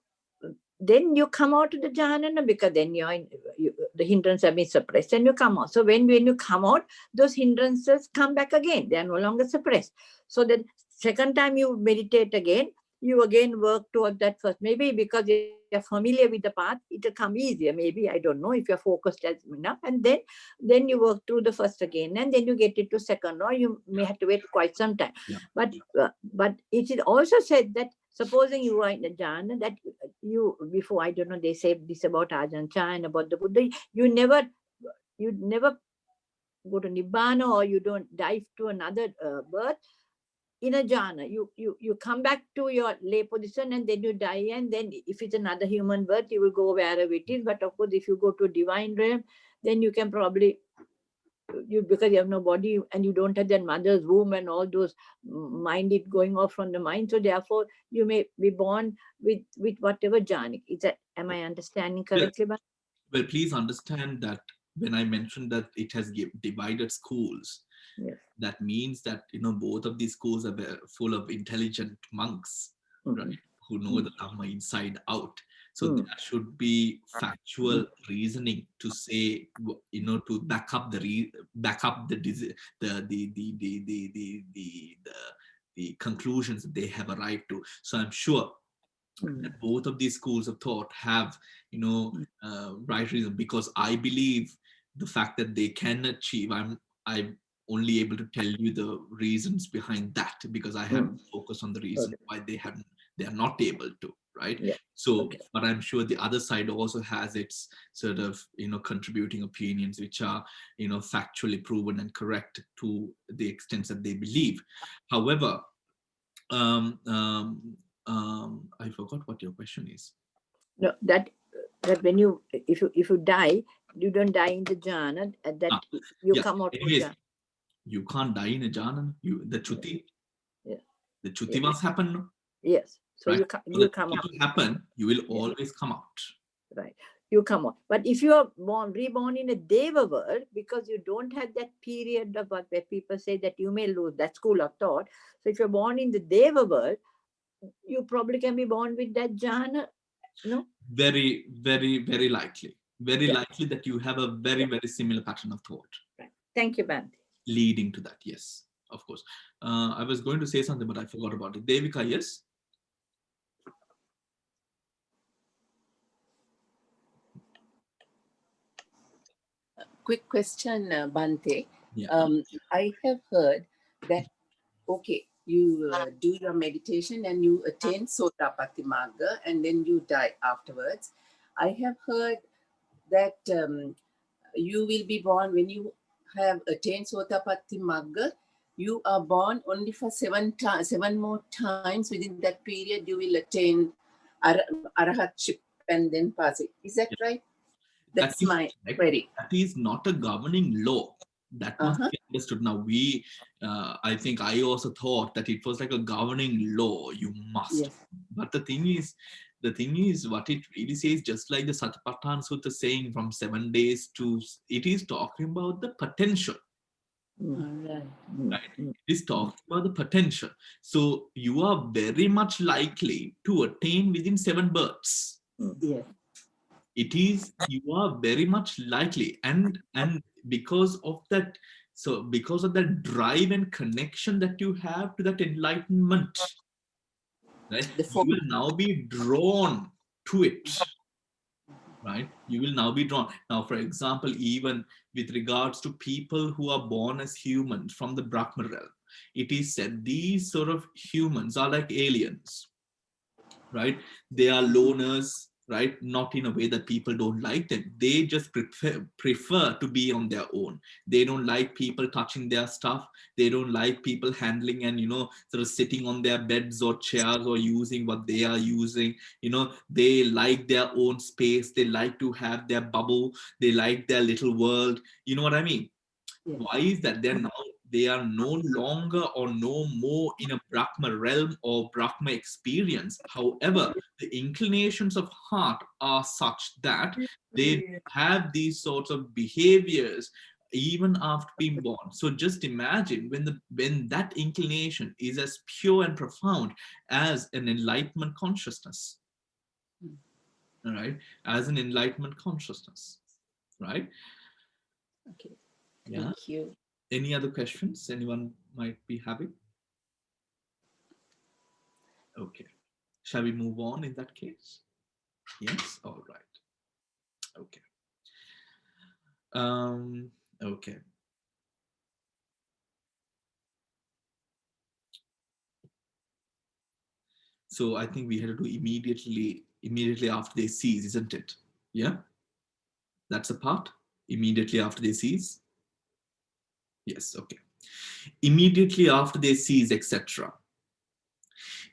Speaker 3: then you come out of the jhana, because then the hindrances have been suppressed and you come out. So when you come out, those hindrances come back again. They are no longer suppressed. So the second time you meditate again, you again work toward that first. Maybe because you're familiar with the path, it'll come easier. Maybe, I don't know, if you're focused enough. And then you work through the first again, and then you get it to second, or you may have to wait quite some time.
Speaker 1: Yeah.
Speaker 3: But it is also said that supposing you are in the jhana, that you, before, I don't know, they say this about Ajahn Chah and about the Buddha, you never go to Nibbana, or you don't dive to another birth. In a jhana, you come back to your lay position, and then you die, and then if it's another human birth, you will go wherever it is. But of course, if you go to divine realm, then you can probably, because you have no body and you don't have that mother's womb and all those mind it going off from the mind, so therefore you may be born with whatever jhana. Am I understanding correctly?
Speaker 1: Well, please understand that when I mentioned that it has divided schools, yes, that means that both of these schools are full of intelligent monks, right, who know the Dhamma inside out. So there should be factual reasoning to say, to back up the conclusions that they have arrived to. So I'm sure that both of these schools of thought have, right reason, because I believe the fact that they can achieve, I'm only able to tell you the reasons behind that, because I haven't focused on the reason why they are not able to, right? Yeah. So, but I'm sure the other side also has its sort of, contributing opinions, which are, factually proven and correct to the extent that they believe. However, I forgot what your question is.
Speaker 3: No, that when if you die, you don't die in the jhana. Come out.
Speaker 1: Anyways, you can't die in a jhana. The chuti. Yeah. The chuti must happen. No?
Speaker 3: Yes. So right? you come out.
Speaker 1: Happen. You will always come out.
Speaker 3: Right. You come out. But if you are reborn in a Deva world, because you don't have that period of where people say that you may lose that school of thought. So if you're born in the Deva world, you probably can be born with that jhana. No?
Speaker 1: Very, very, very likely. Very likely that you have a very, very similar pattern of thought.
Speaker 3: Right. Thank you, Bhante.
Speaker 1: Leading to that, yes, of course. I was going to say something, but I forgot about it. Devika, yes?
Speaker 6: Quick question, Bhante.
Speaker 1: Yeah.
Speaker 6: I have heard that, okay, you do your meditation and you attain Sotapatti Magga and then you die afterwards. I have heard that you will be born when you have attained Sotapatti Magga. You are born only for 7 more times. Within that period, you will attain Arahatship and then pass it. Is that right? That's my query.
Speaker 1: That is not a governing law. That must be understood. Now, I think I also thought that it was like a governing law. You must.
Speaker 6: Yes.
Speaker 1: But the thing is, what it really says, just like the Satipatthana Sutta saying from 7 days to, it is talking about the potential. Right. It is talking about the potential. So you are very much likely to attain within 7 births.
Speaker 6: Yes.
Speaker 1: It is, you are very much likely, and because of that, so because of that drive and connection that you have to that enlightenment, right, you will now be drawn to it, right? You will now be drawn. Now, for example, even with regards to people who are born as humans from the Brahma realm, it is said these sort of humans are like aliens, right? They are loners, right? Not in a way that people don't like them. They just prefer to be on their own. They don't like people touching their stuff. They don't like people handling and, sort of sitting on their beds or chairs or using what they are using. They like their own space. They like to have their bubble. They like their little world. You know what I mean? Yeah. Why is that? They are no longer or no more in a Brahma realm or Brahma experience. However, the inclinations of heart are such that they have these sorts of behaviors even after being born. So just imagine when that inclination is as pure and profound as an enlightenment consciousness. All right, as an enlightenment consciousness, right?
Speaker 3: Okay.
Speaker 1: Yeah.
Speaker 3: Thank you.
Speaker 1: Any other questions anyone might be having? Okay. Shall we move on in that case? Yes? All right. Okay. Okay. So I think we had to do immediately after they cease, isn't it? Yeah? That's a part? Immediately after they cease? Yes, okay. Immediately after they cease, etc.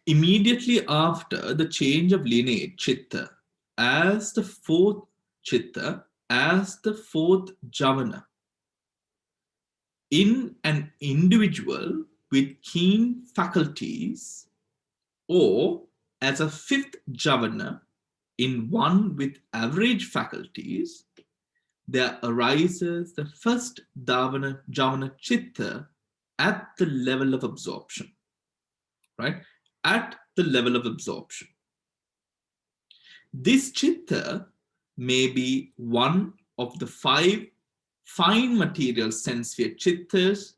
Speaker 1: Immediately after the change of lineage, chitta, as the fourth chitta, as the fourth javana, in an individual with keen faculties, or as a fifth javana in one with average faculties, there arises the first javana chitta at the level of absorption, right? At the level of absorption. This chitta may be one of the 5 fine material sense sphere chittas,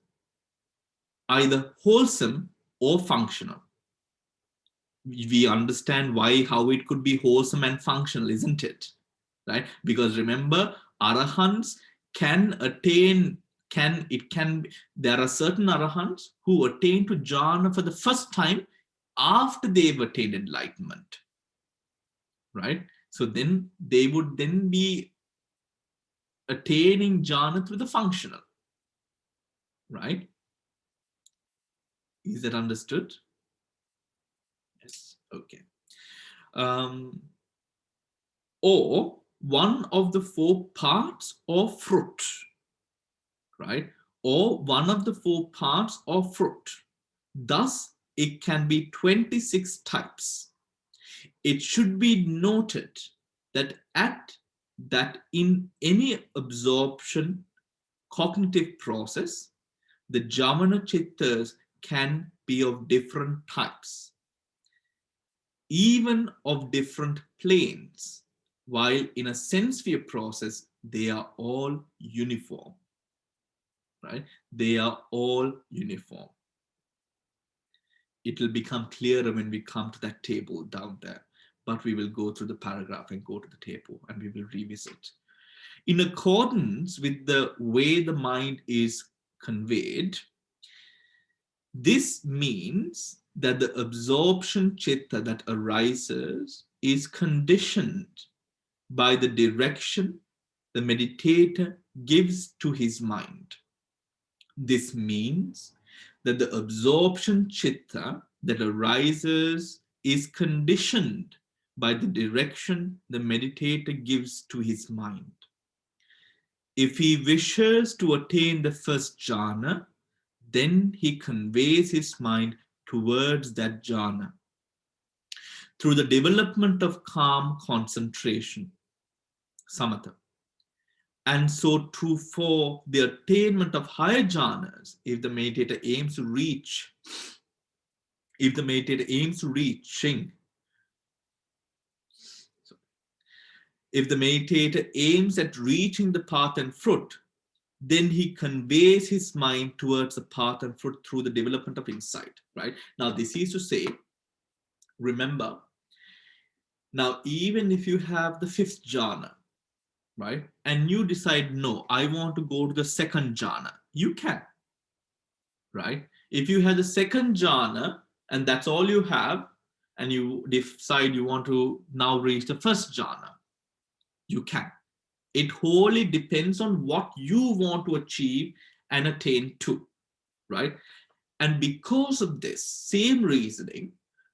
Speaker 1: either wholesome or functional. We understand how it could be wholesome and functional, isn't it? Right? Because remember, arahants can attain, there are certain arahants who attain to jhana for the first time after they've attained enlightenment. Right? So then they would then be attaining jhana through the functional. Right? Is that understood? Yes. Okay. Or one of the 4 parts of fruit. Right? Or one of the 4 parts of fruit. Thus, it can be 26 types. It should be noted that in any absorption cognitive process, the javana chittas can be of different types, even of different planes, while in a sense sphere process, they are all uniform. Right? They are all uniform. It will become clearer when we come to that table down there, but we will go through the paragraph and go to the table and we will revisit. In accordance with the way the mind is conveyed, This means that the absorption chitta that arises is conditioned by the direction the meditator gives to his mind. This means that the absorption chitta that arises is conditioned by the direction the meditator gives to his mind. If he wishes to attain the first jhana, then he conveys his mind towards that jhana. Through the development of calm concentration, samatha. And so true for the attainment of higher jhanas, if the meditator aims to reach, if the meditator aims to reaching, if the meditator aims at reaching the path and fruit, then he conveys his mind towards the path and fruit through the development of insight, right? Now, this is to say, remember, now, even if you have the fifth jhana, right? And you decide, no, I want to go to the second jhana, you can, right? If you have the second jhana and that's all you have, and you decide you want to now reach the first jhana, you can. It wholly depends on what you want to achieve and attain to, right? And because of this same reasoning,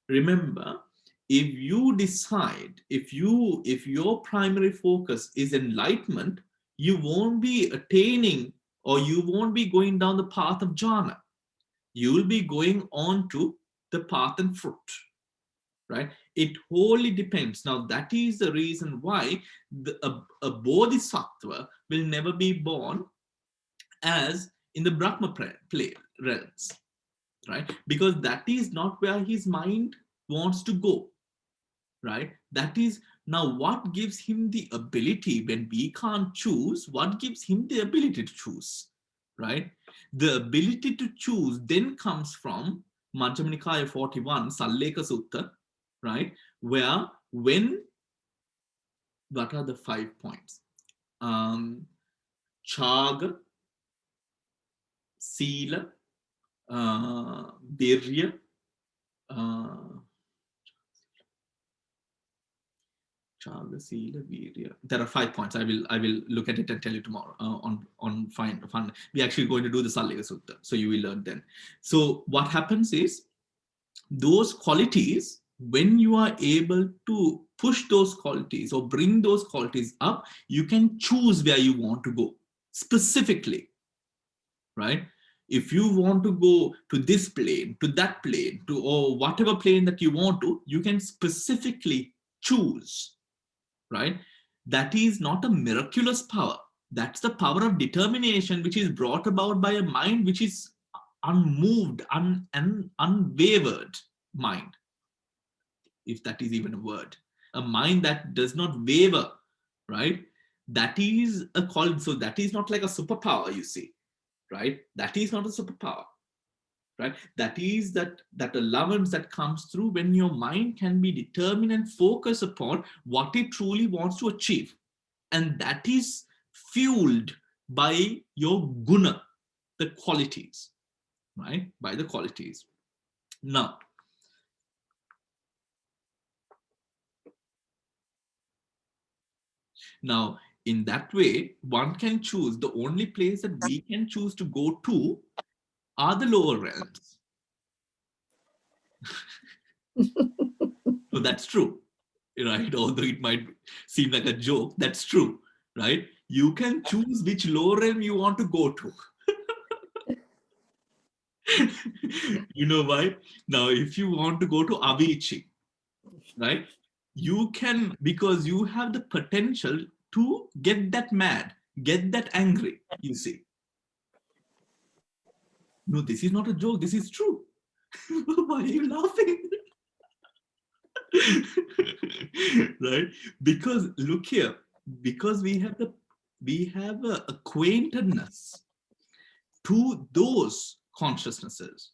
Speaker 1: remember, if you decide, if your primary focus is enlightenment, you won't be attaining, or you won't be going down the path of jhana. You will be going on to the path and fruit, right? It wholly depends. Now, that is the reason why a bodhisattva will never be born as in the Brahma realms, right? Because that is not where his mind wants to go, right? That is, now what gives him the ability, when we can't choose, what gives him the ability to choose, right? The ability to choose then comes from Majjhima Nikaya 41, Salleka Sutta, right? Where, when, what are the 5 points? Chaga, Sila, Virya, Chaga, Sila, Virya. There are 5 points. I will look at it and tell you tomorrow on fun. We're actually going to do the Salleka Sutta, so you will learn then. So what happens is, those qualities, when you are able to push those qualities or bring those qualities up, you can choose where you want to go specifically, right? If you want to go to this plane, to that plane, to or whatever plane that you want to, you can specifically choose, right? That is not a miraculous power. That's the power of determination, which is brought about by a mind which is unmoved, unwavered mind, if that is even a word. A mind that does not waver, right? That is a call. So that is not like a superpower, you see, right? That is not a superpower, right? That is that allowance that comes through when your mind can be determined and focus upon what it truly wants to achieve. And that is fueled by your guna, the qualities, right? By the qualities. Now, in that way, one can choose. The only place that we can choose to go to are the lower realms. So that's true, right? Although it might seem like a joke, that's true, right? You can choose which lower realm you want to go to. You know why? Now, if you want to go to Avicii, right? You can, because you have the potential to get that mad, get that angry, you see. No, this is not a joke, this is true. Why are you laughing? Right? Because look here, because we have a acquaintedness to those consciousnesses.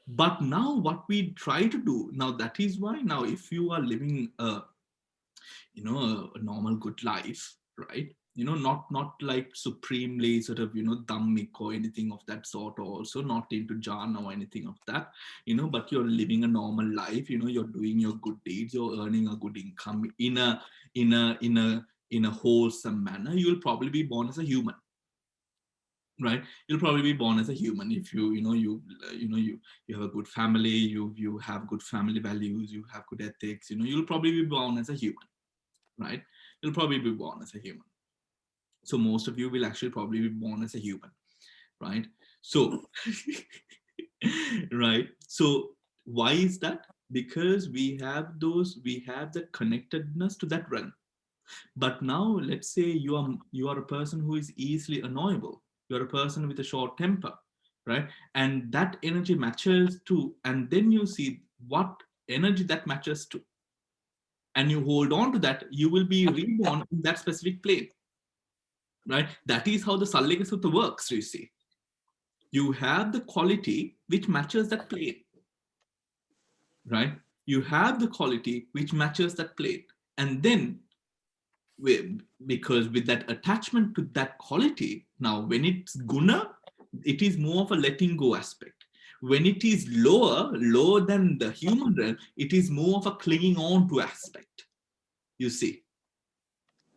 Speaker 1: But now what we try to do, now that is why now if you are living a normal good life, right? not like supremely sort of, dhammic or anything of that sort, or also not into jhana or anything of that, but you're living a normal life, you're doing your good deeds, you're earning a good income in a wholesome manner, you'll probably be born as a human. Right, you'll probably be born as a human if you have a good family, you have good family values, you have good ethics, you'll probably be born as a human. Right, you'll probably be born as a human. So most of you will actually probably be born as a human, right? So right, so why is that? Because we have the connectedness to that realm. But now let's say you are a person who is easily annoyable, you're a person with a short temper, right? And that energy matches to, and then you see what energy that matches to, and you hold on to that, you will be reborn in that specific plane, right? That is how the Sallika Sutta works, you see. You have the quality which matches that plane, right? You have the quality which matches that plane, and then because with that attachment to that quality, now when it's guna, it is more of a letting go aspect. When it is lower than the human realm, it is more of a clinging on to aspect, you see,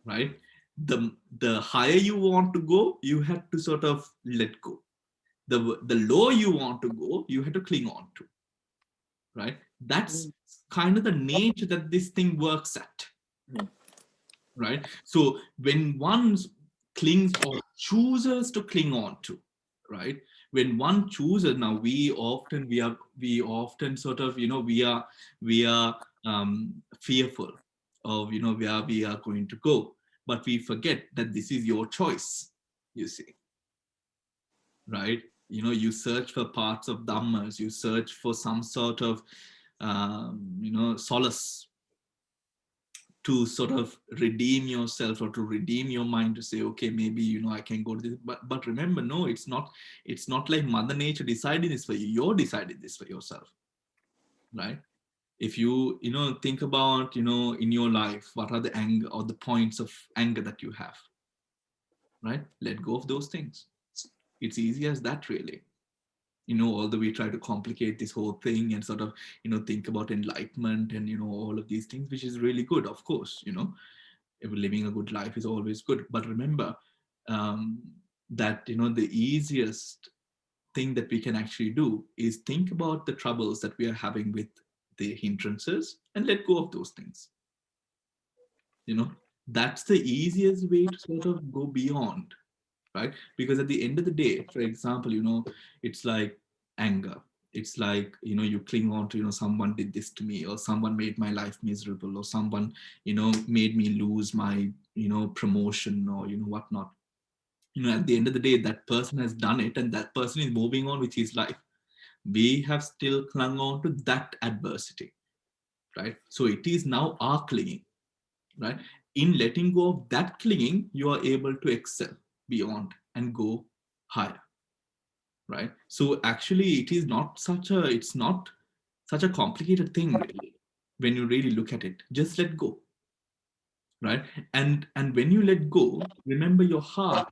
Speaker 1: right? The higher you want to go, you have to sort of let go. The lower you want to go, you have to cling on to, right? That's kind of the nature that this thing works at. Right, so when one clings or chooses to cling on to, right, when one chooses, now we often sort of, we are fearful of, where we are going to go, but we forget that this is your choice, you see, right? You search for parts of dhammas, you search for some sort of solace to sort of redeem yourself, or to redeem your mind, to say, okay, maybe, I can go to this. But remember, no, it's not like Mother Nature deciding this for you. You're deciding this for yourself, right? If you, think about, in your life, what are the anger or the points of anger that you have, right? Let go of those things. It's easy as that, really. Although we try to complicate this whole thing and sort of, think about enlightenment and, all of these things, which is really good, of course, living a good life is always good. But remember that, the easiest thing that we can actually do is think about the troubles that we are having with the hindrances and let go of those things. That's the easiest way to sort of go beyond. Right? Because at the end of the day, for example, it's like anger. It's like, you cling on to, someone did this to me, or someone made my life miserable, or someone, made me lose my, promotion, or, whatnot. At the end of the day, that person has done it, and that person is moving on with his life. We have still clung on to that adversity, right? So it is now our clinging, right? In letting go of that clinging, you are able to excel beyond and go higher, right? So actually it's not such a complicated thing, really, when you really look at it. Just let go, right? And when you let go, remember, your heart,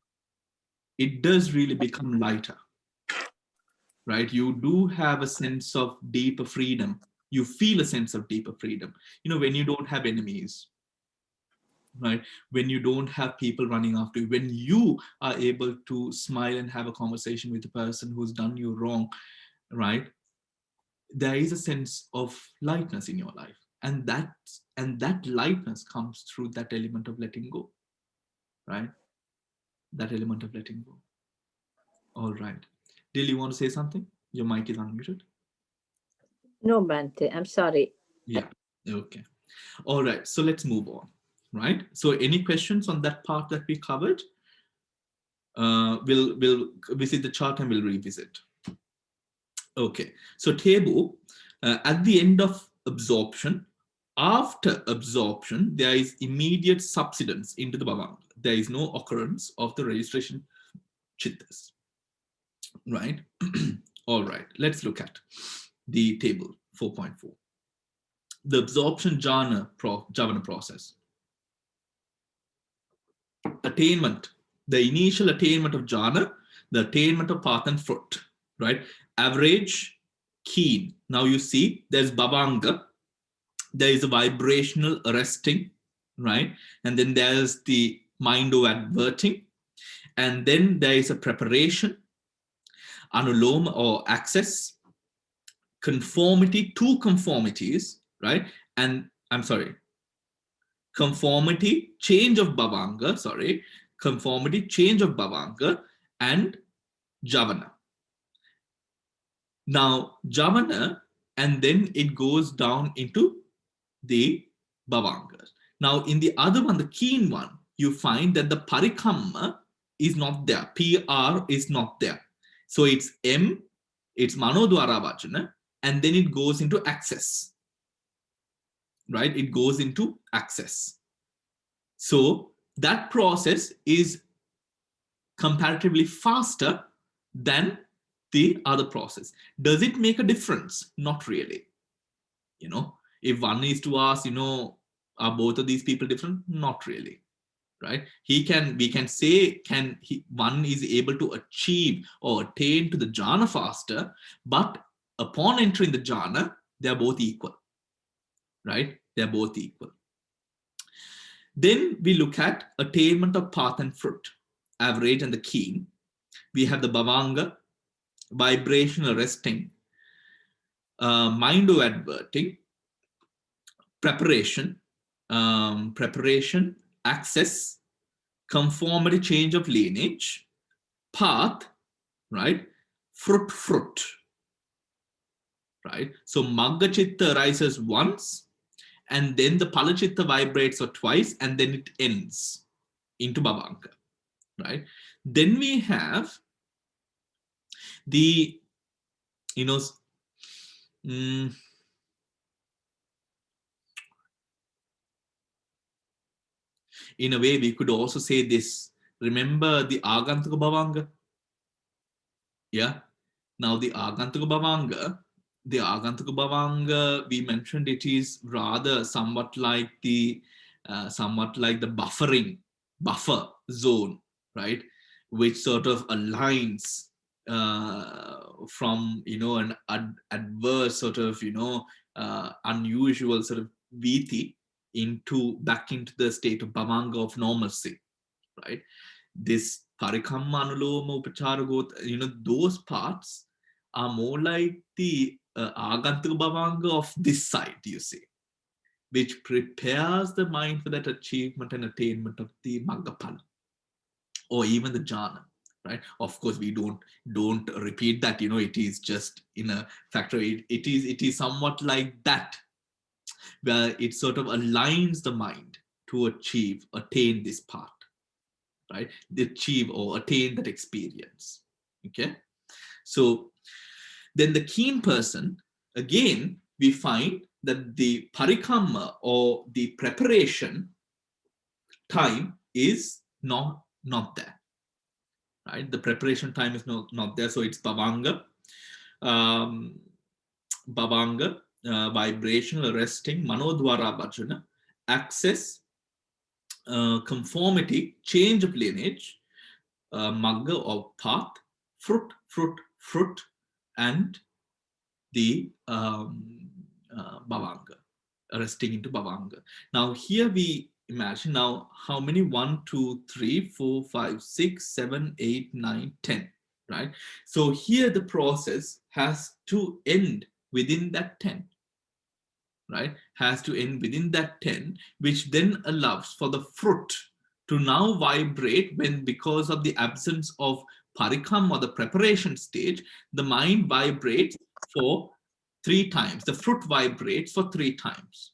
Speaker 1: it does really become lighter, right? You do have a sense of deeper freedom. You feel a sense of deeper freedom, when you don't have enemies, right? When you don't have people running after you, when you are able to smile and have a conversation with the person who's done you wrong, right? There is a sense of lightness in your life, and that lightness comes through that element of letting go, right? That element of letting go. All right, Dil, you want to say something? Your mic is unmuted.
Speaker 3: No, Bhante, I'm sorry.
Speaker 1: Yeah, okay. All right, so let's move on. Right, so any questions on that part that we covered? We'll visit the chart and we'll revisit. Okay, so table, at the end of absorption, after absorption, there is immediate subsidence into the bhavanga. There is no occurrence of the registration chittas, right? All right, let's look at the table 4.4. The absorption jhana process. attainment, the initial attainment of jhana, the attainment of path and fruit, right? Average, keen. Now you see there's bhavanga, there is a vibrational arresting, right? And then there's the mind over adverting. And then there is a preparation, anuloma or access, conformity, two conformities, right? And I'm sorry, conformity, change of bhavanga, sorry, conformity, change of bhavanga, and javana. Now, javana, and then it goes down into the bhavangas. Now, in the other one, the keen one, you find that the parikamma is not there. PR is not there. So it's M, it's manodwara vachana, and then it goes into access. Right? It goes into access. So that process is comparatively faster than the other process. Does it make a difference? Not really. You know, if one is to ask, you know, are both of these people different? Not really, right? We can say, one is able to achieve or attain to the jhana faster, but upon entering the jhana, they are both equal, right? They're both equal. Then we look at attainment of path and fruit, average and the keen. We have the bhavanga, vibrational resting, mind over adverting, preparation, access, conformity, change of lineage, path, right? Fruit, right? So magga chitta arises once, and then the pala chitta vibrates or twice, and then it ends into bhavanga, right? Then we have the, you know, in a way, we could also say this. Remember the Agantuka Bhavanga? Yeah. Now the Agantuka Bhavanga, we mentioned it is rather somewhat like the buffer zone, right? Which sort of aligns from, you know, an adverse sort of, you know, unusual sort of viti back into the state of bhavanga of normalcy, right? This parikamma, anuloma, upachara, gota, you know, those parts are more like the agantuka bhavanga of this side, you see, which prepares the mind for that achievement and attainment of the maggaphala or even the jhana, right? Of course, we don't repeat that, you know, it is just in a factor. It is somewhat like that, where it sort of aligns the mind to attain this part, right? Achieve or attain that experience. Okay. So then the keen person, again, we find that the parikamma or the preparation time is not there, right? The preparation time is not there. So it's bhavanga, vibrational arresting, manodwara bhajana, access, conformity, change of lineage, magga or path, fruit, and the bhavanga, arresting into bhavanga. Now here we imagine now how many 1, 2, 3, 4, 5, 6, 7, 8, 9, 10, right? So here the process has to end within that 10, right? Has to end within that 10, which then allows for the fruit to now vibrate when, because of the absence of parikam or the preparation stage, the mind vibrates for 3 times. The fruit vibrates for 3 times,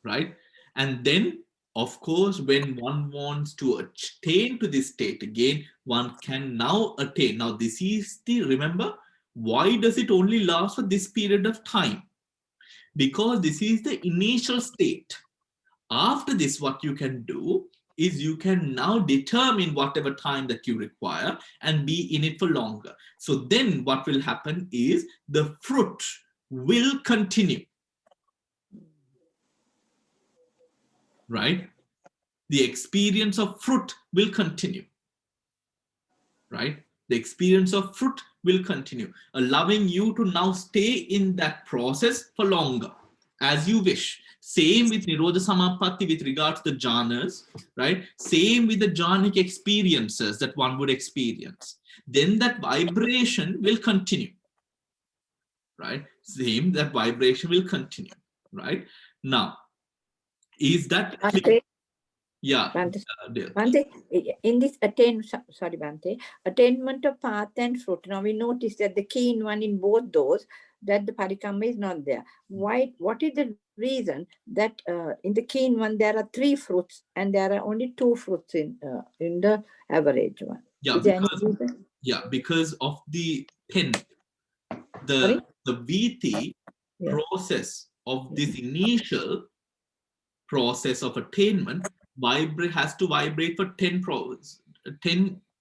Speaker 1: right? And then, of course, when one wants to attain to this state again, one can now attain. Now, this is the, remember, why does it only last for this period of time? Because this is the initial state. After this, what you can do is you can now determine whatever time that you require and be in it for longer. So then what will happen is the fruit will continue, right? the experience of fruit will continue, right? The experience of fruit will continue, allowing you to now stay in that process for longer, as you wish. Same with Nirodha Samapatti with regard to the jhanas, right? Same with the jhanic experiences that one would experience. Then that vibration will continue, right? Same, that vibration will continue, right? Now, is that clear? Yeah.
Speaker 3: Bhante, in this attainment of path and fruit, now we notice that the keen one in both those, that the parikama is not there. Why? What is the reason that in the keen one there are 3 fruits and there are only 2 fruits in the average one?
Speaker 1: Yeah, because of the pen, the viti process of this initial process of attainment has to vibrate for 10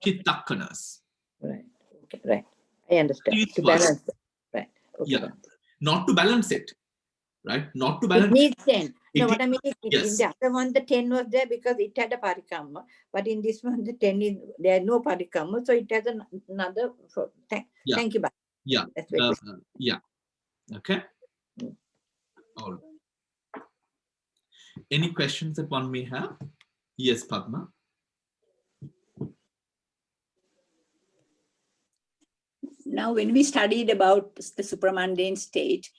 Speaker 1: chittakanas.
Speaker 3: Right. Okay. Right. I understand. To balance it. Right. Okay.
Speaker 1: Yeah. Not to balance it. Right. Not to balance
Speaker 3: it. Needs 10. No, what I mean is, in the other one, the 10 was there because it had a parikama. But in this one, the 10 is there, no parikama. So it has another. Thank you.
Speaker 1: Yeah. Yeah. Okay. All right. Any questions that one may have? Yes, Padma.
Speaker 7: Now, when we studied about the supramundane state,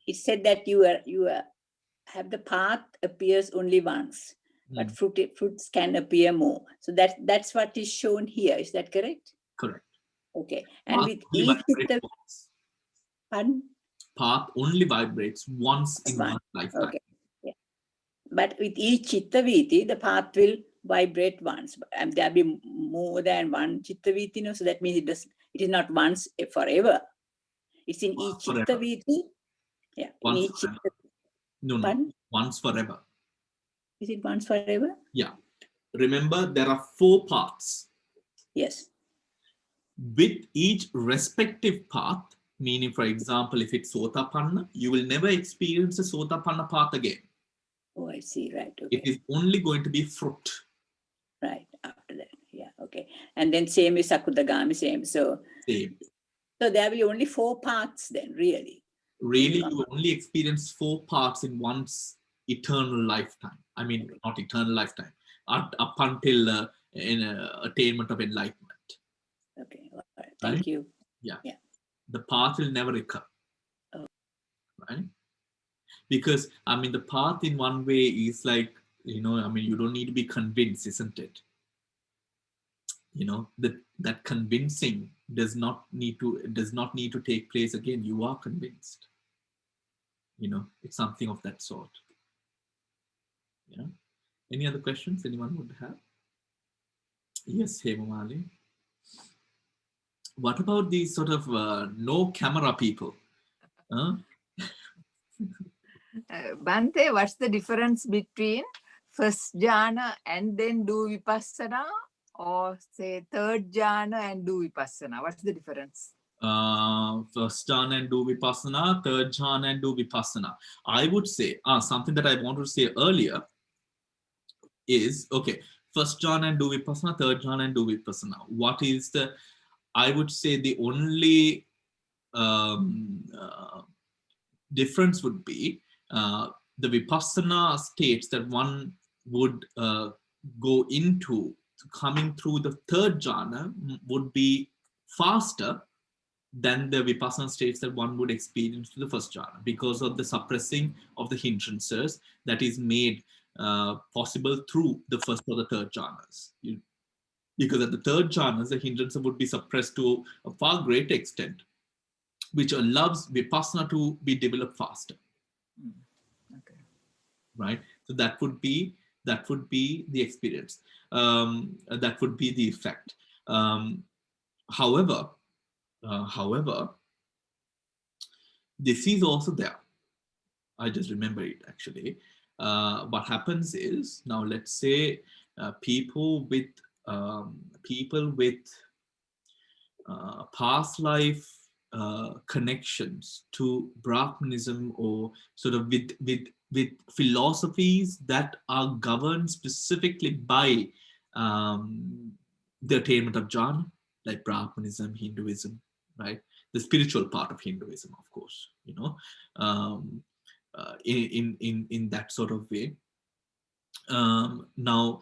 Speaker 7: it said that you have the path appears only once, but fruits can appear more. So that's what is shown here. Is that correct?
Speaker 1: Correct.
Speaker 7: Okay. And with each
Speaker 1: path only vibrates once in one lifetime.
Speaker 7: Okay. Yeah. But with each chittaviti, the path will vibrate once. And there'll be more than one chittaviti, no? So that means it is not once forever. It's in each chittaviti. Yeah. In each chittaviti.
Speaker 1: No. Once forever.
Speaker 7: Is it once forever?
Speaker 1: Yeah. Remember, there are 4 paths.
Speaker 7: Yes.
Speaker 1: With each respective path, meaning, for example, if it's Sotapanna, you will never experience a Sotapanna path again.
Speaker 7: Oh, I see. Right. Okay.
Speaker 1: It is only going to be fruit.
Speaker 7: Right. After that. Yeah. Okay. And then same is Sakudagami, same. So
Speaker 1: same.
Speaker 7: So there will be only 4 paths then, really.
Speaker 1: Really, you only experience 4 paths in one's eternal lifetime. I mean, not eternal lifetime, up until attainment of enlightenment.
Speaker 7: Okay. All right. Thank you.
Speaker 1: Yeah. The path will never recur. Oh. Right? Because, I mean, the path in one way is like, you don't need to be convinced, isn't it? That convincing does not need to take place again. You are convinced. It's something of that sort. Yeah. Any other questions anyone would have? Yes, Hemamali. What about these sort of no camera people?
Speaker 4: Bhante, what's the difference between first jhana and then do vipassana, or say third jhana and do vipassana? What's the difference?
Speaker 1: First jhana and do vipassana, third jhana and do vipassana. I would say something that I wanted to say earlier is, okay, first jhana and do vipassana, third jhana and do vipassana. What is I would say the only difference would be the vipassana states that one would go into coming through the third jhana would be faster than the vipassana states that one would experience to the first jhana, because of the suppressing of the hindrances that is made possible through the first or the third jhanas. Because at the third jhanas, the hindrances would be suppressed to a far greater extent, which allows vipassana to be developed faster.
Speaker 4: Okay.
Speaker 1: Right? So that would be the experience. That would be the effect. However, this is also there. I just remember it actually. What happens is, now let's say people with past life connections to Brahmanism, or sort of with with philosophies that are governed specifically by the attainment of jhana, like Brahmanism, Hinduism, right? The spiritual part of Hinduism, of course, you know, in that sort of way. Now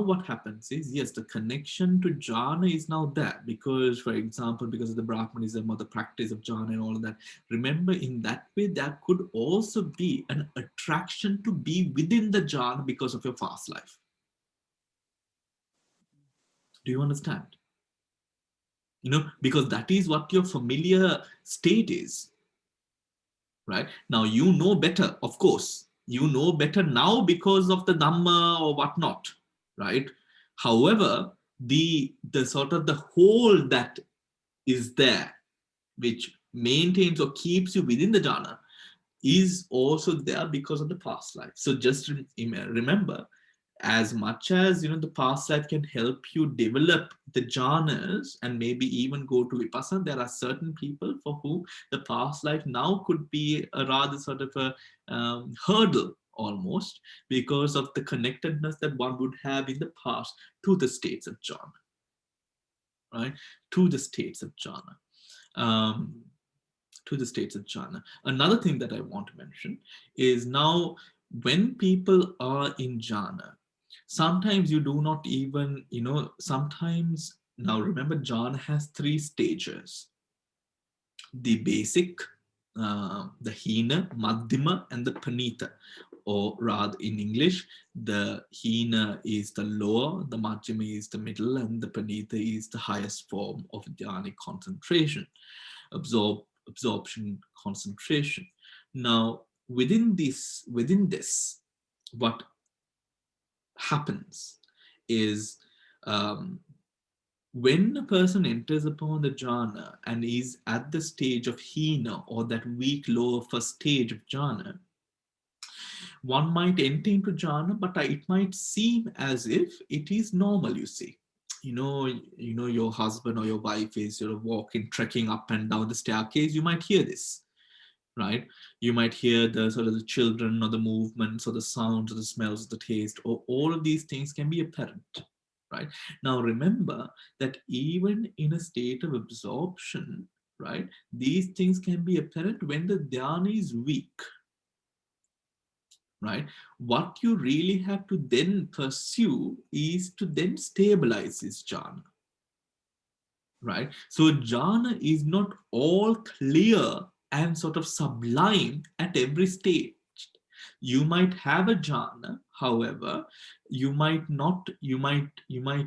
Speaker 1: what happens is, yes, the connection to jhana is now there because, for example, because of the Brahmanism or the practice of jhana and all of that. Remember, in that way, there could also be an attraction to be within the jhana because of your fast life. Do you understand? You know, because that is what your familiar state is, right? Now, you know better, of course. You know better now because of the Dhamma or whatnot, right? However, the sort of the whole that is there, which maintains or keeps you within the jhana, is also there because of the past life. So just remember, as much as, you know, the past life can help you develop the jhanas and maybe even go to vipassana, there are certain people for whom the past life now could be a rather sort of a hurdle almost, because of the connectedness that one would have in the past to the states of jhana, right? To the states of jhana. To the states of jhana. Another thing that I want to mention is, now when people are in jhana, sometimes you do not even, you know, sometimes, now remember, jhana has 3 stages: the basic, the hina, madhyama, and the panita. Or rather, in English, the hina is the lower, the madhyama is the middle, and the panita is the highest form of dhyanic concentration, absorption, concentration. Now, within this, what happens is, when a person enters upon the jhana and is at the stage of hina, or that weak lower first stage of jhana, one might enter into jhana, but it might seem as if it is normal, you see. You know, your husband or your wife is sort of walking, trekking up and down the staircase, you might hear this, right? You might hear the sort of the children, or the movements, or the sounds, or the smells, or the taste, or all of these things can be apparent, right? Now remember that even in a state of absorption, right, these things can be apparent when the dhyana is weak, right? What you really have to then pursue is to then stabilize this jhana, right? So jhana is not all clear and sort of sublime at every stage. You might have a jhana, however, you might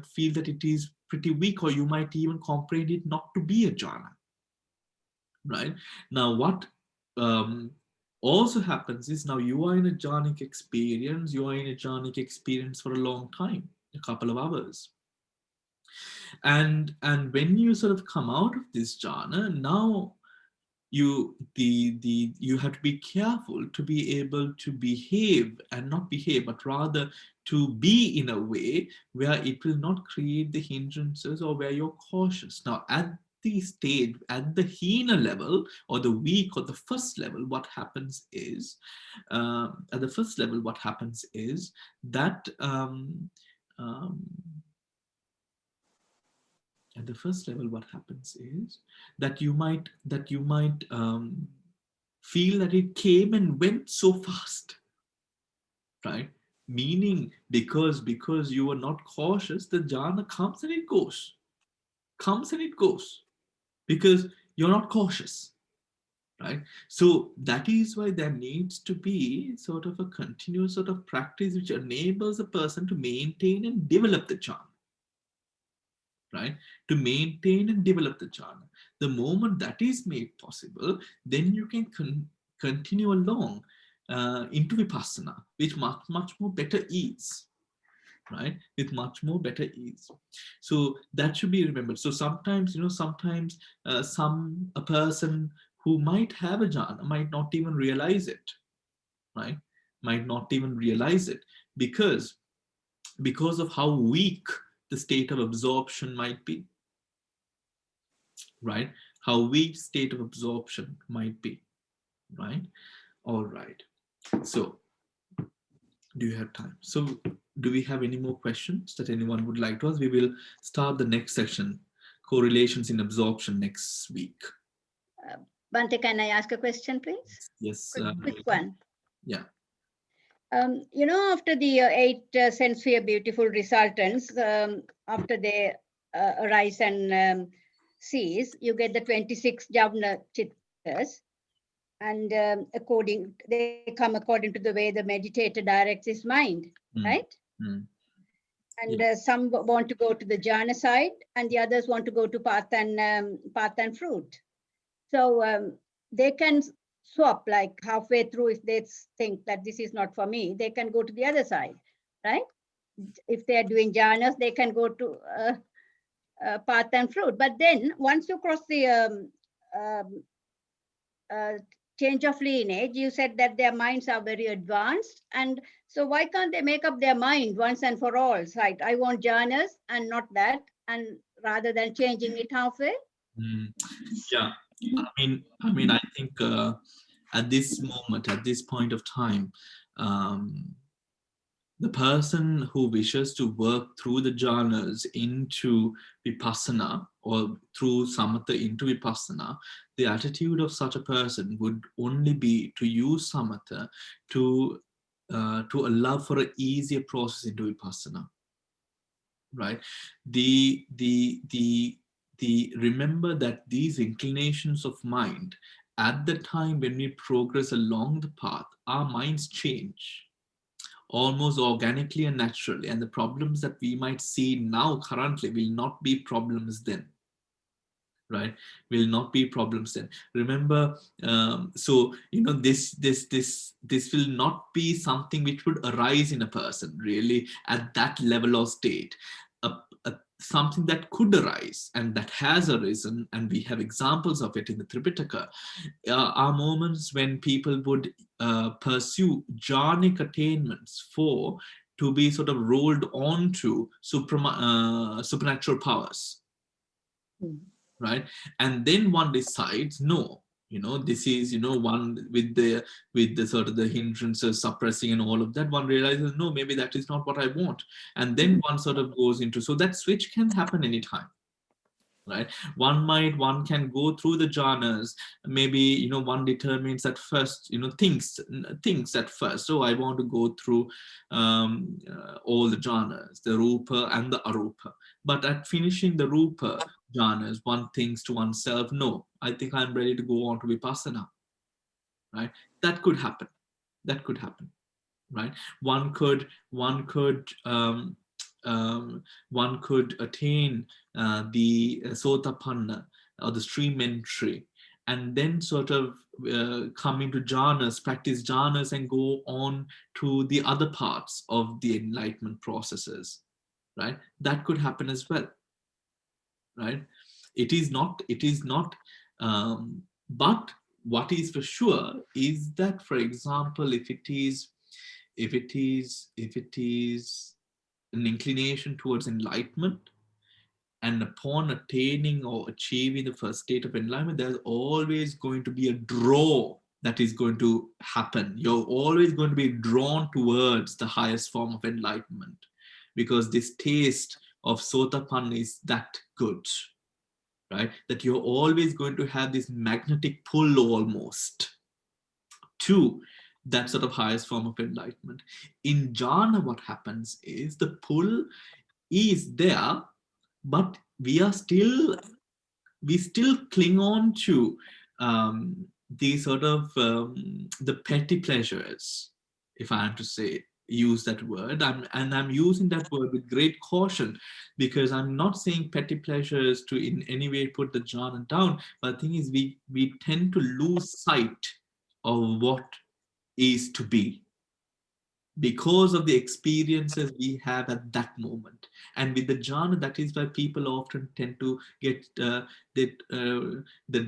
Speaker 1: feel that it is pretty weak, or you might even comprehend it not to be a jhana, right? Now what also happens is, now you are in a jhanic experience, for a long time, a couple of hours. And when you sort of come out of this jhana, now you have to be careful to be able to behave, and not behave, but rather to be in a way where it will not create the hindrances, or where you're cautious. Now at the stage, at the hina level, or the weak, or the first level, what happens is, at the first level, what happens is that at the first level, what happens is that you might feel that it came and went so fast, right? Meaning, because you were not cautious, the jhana comes and it goes, because you're not cautious, right? So that is why there needs to be sort of a continuous sort of practice which enables a person to maintain and develop the jhana, right? To maintain and develop the jhana. The moment that is made possible, then you can continue along into vipassana with much more better ease, right? With much more better ease. So that should be remembered. So sometimes, a person who might have a jhana might not even realize it, right? Might not even realize it because of how weak the state of absorption might be, right? How weak state of absorption might be, right? All right. So, do you have time? So, do we have any more questions that anyone would like to ask? We will start the next section, correlations in absorption, next week.
Speaker 8: Bhante, can I ask a question, please?
Speaker 1: Yes.
Speaker 8: Quick one.
Speaker 1: Yeah.
Speaker 8: You know, after the 8 sense sphere beautiful resultants, after they arise and cease, you get the 26 Javna Chittas. And they come according to the way the meditator directs his mind, right? And some want to go to the jhana side, and the others want to go to path and fruit. So they can swap, like halfway through, if they think that this is not for me, they can go to the other side, right? If they are doing jhanas, they can go to path and fruit. But then once you cross the change of lineage, you said that their minds are very advanced, and so why can't they make up their mind once and for all? Right, I want jhanas and not that, and rather than changing it halfway.
Speaker 1: Yeah, I mean, I think at this moment, at this point of time, the person who wishes to work through the jhanas into vipassana, or through samatha into vipassana, the attitude of such a person would only be to use samatha to allow for an easier process into vipassana, right? Remember that these inclinations of mind, at the time when we progress along the path, our minds change almost organically and naturally, and the problems that we might see now currently will not be problems then, right? Will not be problems then. Remember, so you know, this will not be something which would arise in a person really at that level or state. Something that could arise and that has arisen, and we have examples of it in the Tripitaka, are moments when people would pursue jhanic attainments to be sort of rolled onto supernatural powers, right? And then one decides, no, you know, this is, you know, one with the sort of the hindrances suppressing and all of that, one realizes, no, maybe that is not what I want, and then one sort of goes into, so that switch can happen anytime, right? One can go through the jhanas, maybe, you know, one determines at first, you know, thinks at first, so I want to go through all the jhanas, the rupa and the arupa, but at finishing the rupa jhanas, one thinks to oneself, no, I think I'm ready to go on to vipassana, right? That could happen, right? One could attain the sotapanna, or the stream entry, and then sort of come into jhanas, practice jhanas, and go on to the other parts of the enlightenment processes, right? That could happen as well, right? It is not but what is for sure is that, for example, if it is an inclination towards enlightenment, and upon attaining or achieving the first state of enlightenment, there's always going to be a draw that is going to happen. You're always going to be drawn towards the highest form of enlightenment, because this taste of sotapanna is that good, right? That you're always going to have this magnetic pull almost to that sort of highest form of enlightenment. In jhana, what happens is the pull is there, but we still cling on to the sort of the petty pleasures, if I am to use that word. I'm using that word with great caution, because I'm not saying petty pleasures to in any way put the jhana down, but the thing is, we tend to lose sight of what is to be, because of the experiences we have at that moment. And with the jhana, that is why people often tend to get the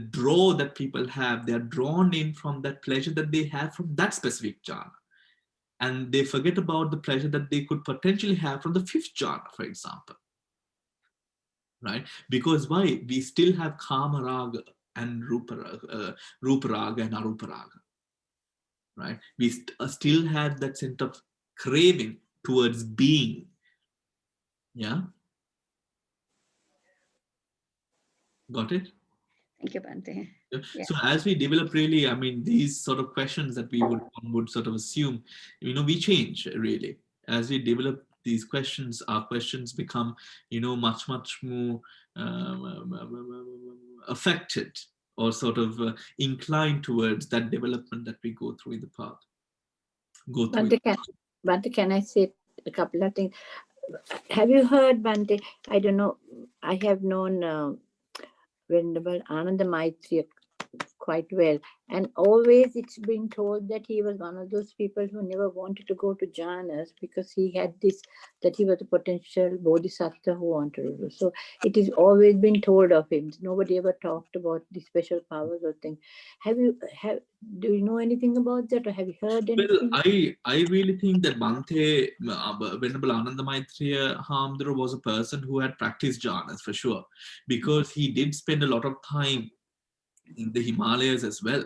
Speaker 1: draw that people have. They are drawn in from that pleasure that they have from that specific jhana, and they forget about the pleasure that they could potentially have from the fifth jhana, for example, right? Because why? We still have kama raga and rupa raga and arupa raga, right? We still had that sense of craving towards being. Yeah. Got it?
Speaker 8: Thank you, Bhante. Yeah.
Speaker 1: So as we develop, really, I mean, these sort of questions that one would sort of assume, we change really. As we develop these questions, our questions become, much more affected or sort of inclined towards that development that we go through in the path.
Speaker 3: Bhante, can I say a couple of things? Have you heard, Bhante? I don't know. I have known Venerable Ananda Maitreya quite well, and always it's been told that he was one of those people who never wanted to go to jhanas because he had this, that he was a potential bodhisattva who wanted to do. So it is always been told of him. Nobody ever talked about the special powers or things. Do you know anything about that, or have you heard anything?
Speaker 1: Well, I really think that Bhante, Venerable Ananda Maitreya Hamdara was a person who had practiced jhanas for sure, because he did spend a lot of time in the Himalayas as well,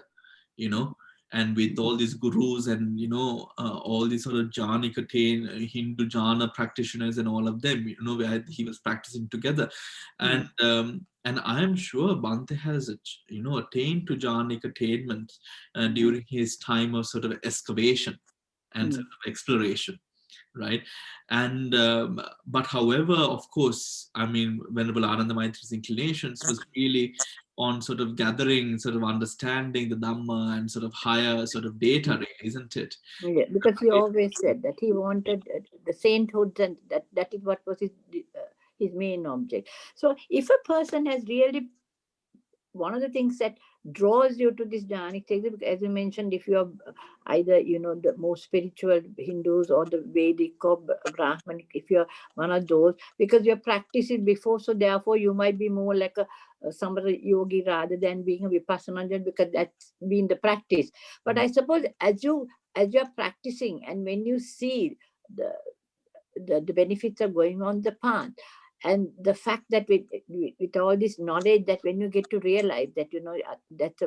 Speaker 1: and with all these gurus and all these sort of jhanic Hindu jhana practitioners and all of them, where he was practicing together, and I am sure Bhante has attained to jhanic attainments during his time of sort of excavation and sort of exploration, right? And but however, of course, I mean, Venerable Ananda Maitreya's inclinations was really on sort of gathering, sort of understanding the Dhamma and sort of higher sort of data, isn't it?
Speaker 3: Yeah, because he always said that he wanted the sainthood, and that is what was his main object. So if a person has really, one of the things that draws you to this jhanic technique, as you mentioned, if you are either the most spiritual Hindus or the Vedic or Brahmanic, if you're one of those, because you have practiced it before, so therefore you might be more like a somebody yogi rather than being a vipassana, because that's been the practice. But I suppose as you're practicing, and when you see the benefits are going on the path, and the fact that with all this knowledge, that when you get to realize that that's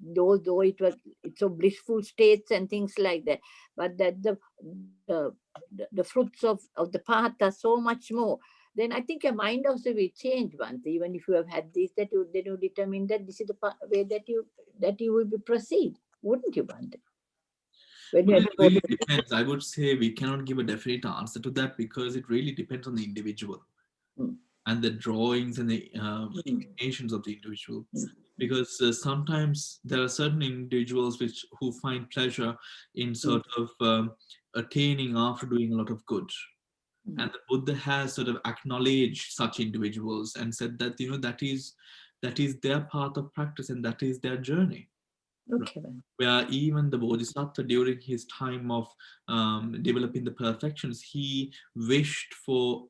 Speaker 3: though it's so blissful states and things like that, but that the fruits of the path are so much more, then I think your mind also will change once. Even if you have had this, then you determine that this is the way that you will proceed, wouldn't you, Bhante?
Speaker 1: Well, it really depends. I would say we cannot give a definite answer to that, because it really depends on the individual and the drawings and the inclinations of the individual. Because sometimes there are certain individuals who find pleasure in sort of attaining after doing a lot of good. And the Buddha has sort of acknowledged such individuals and said that that is their path of practice and that is their journey.
Speaker 3: Okay.
Speaker 1: Where even the Bodhisattva, during his time of developing the perfections, he wished through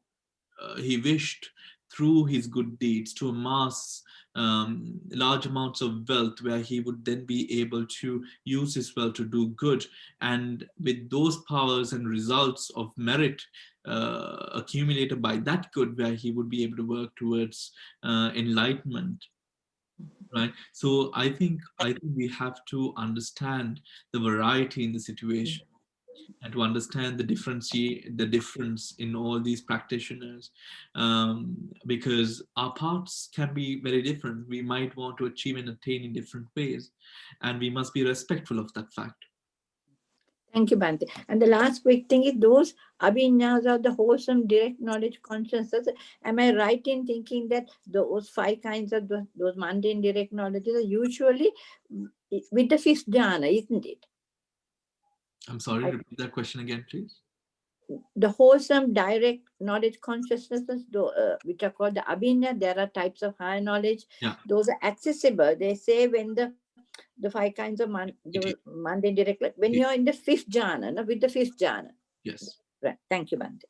Speaker 1: his good deeds to amass large amounts of wealth, where he would then be able to use his wealth to do good. And with those powers and results of merit accumulated by that good, where he would be able to work towards enlightenment. Right. So I think we have to understand the variety in the situation, and to understand the difference in all these practitioners, because our paths can be very different. We might want to achieve and attain in different ways, and we must be respectful of that fact.
Speaker 3: Thank you, Bhante. And the last quick thing is, those abhinyas are the wholesome direct knowledge consciousness. Am I right in thinking that those 5 kinds of those mundane direct knowledges are usually with the 5th jhana, isn't it?
Speaker 1: I'm sorry, repeat that question again, please.
Speaker 3: The wholesome direct knowledge consciousnesses, which are called the abhinya, there are types of higher knowledge.
Speaker 1: Yeah.
Speaker 3: Those are accessible. They say when the 5 kinds of mundane direct, when you're in the 5th jhana, with the 5th jhana.
Speaker 1: Yes.
Speaker 3: Right. Thank you, Bhante.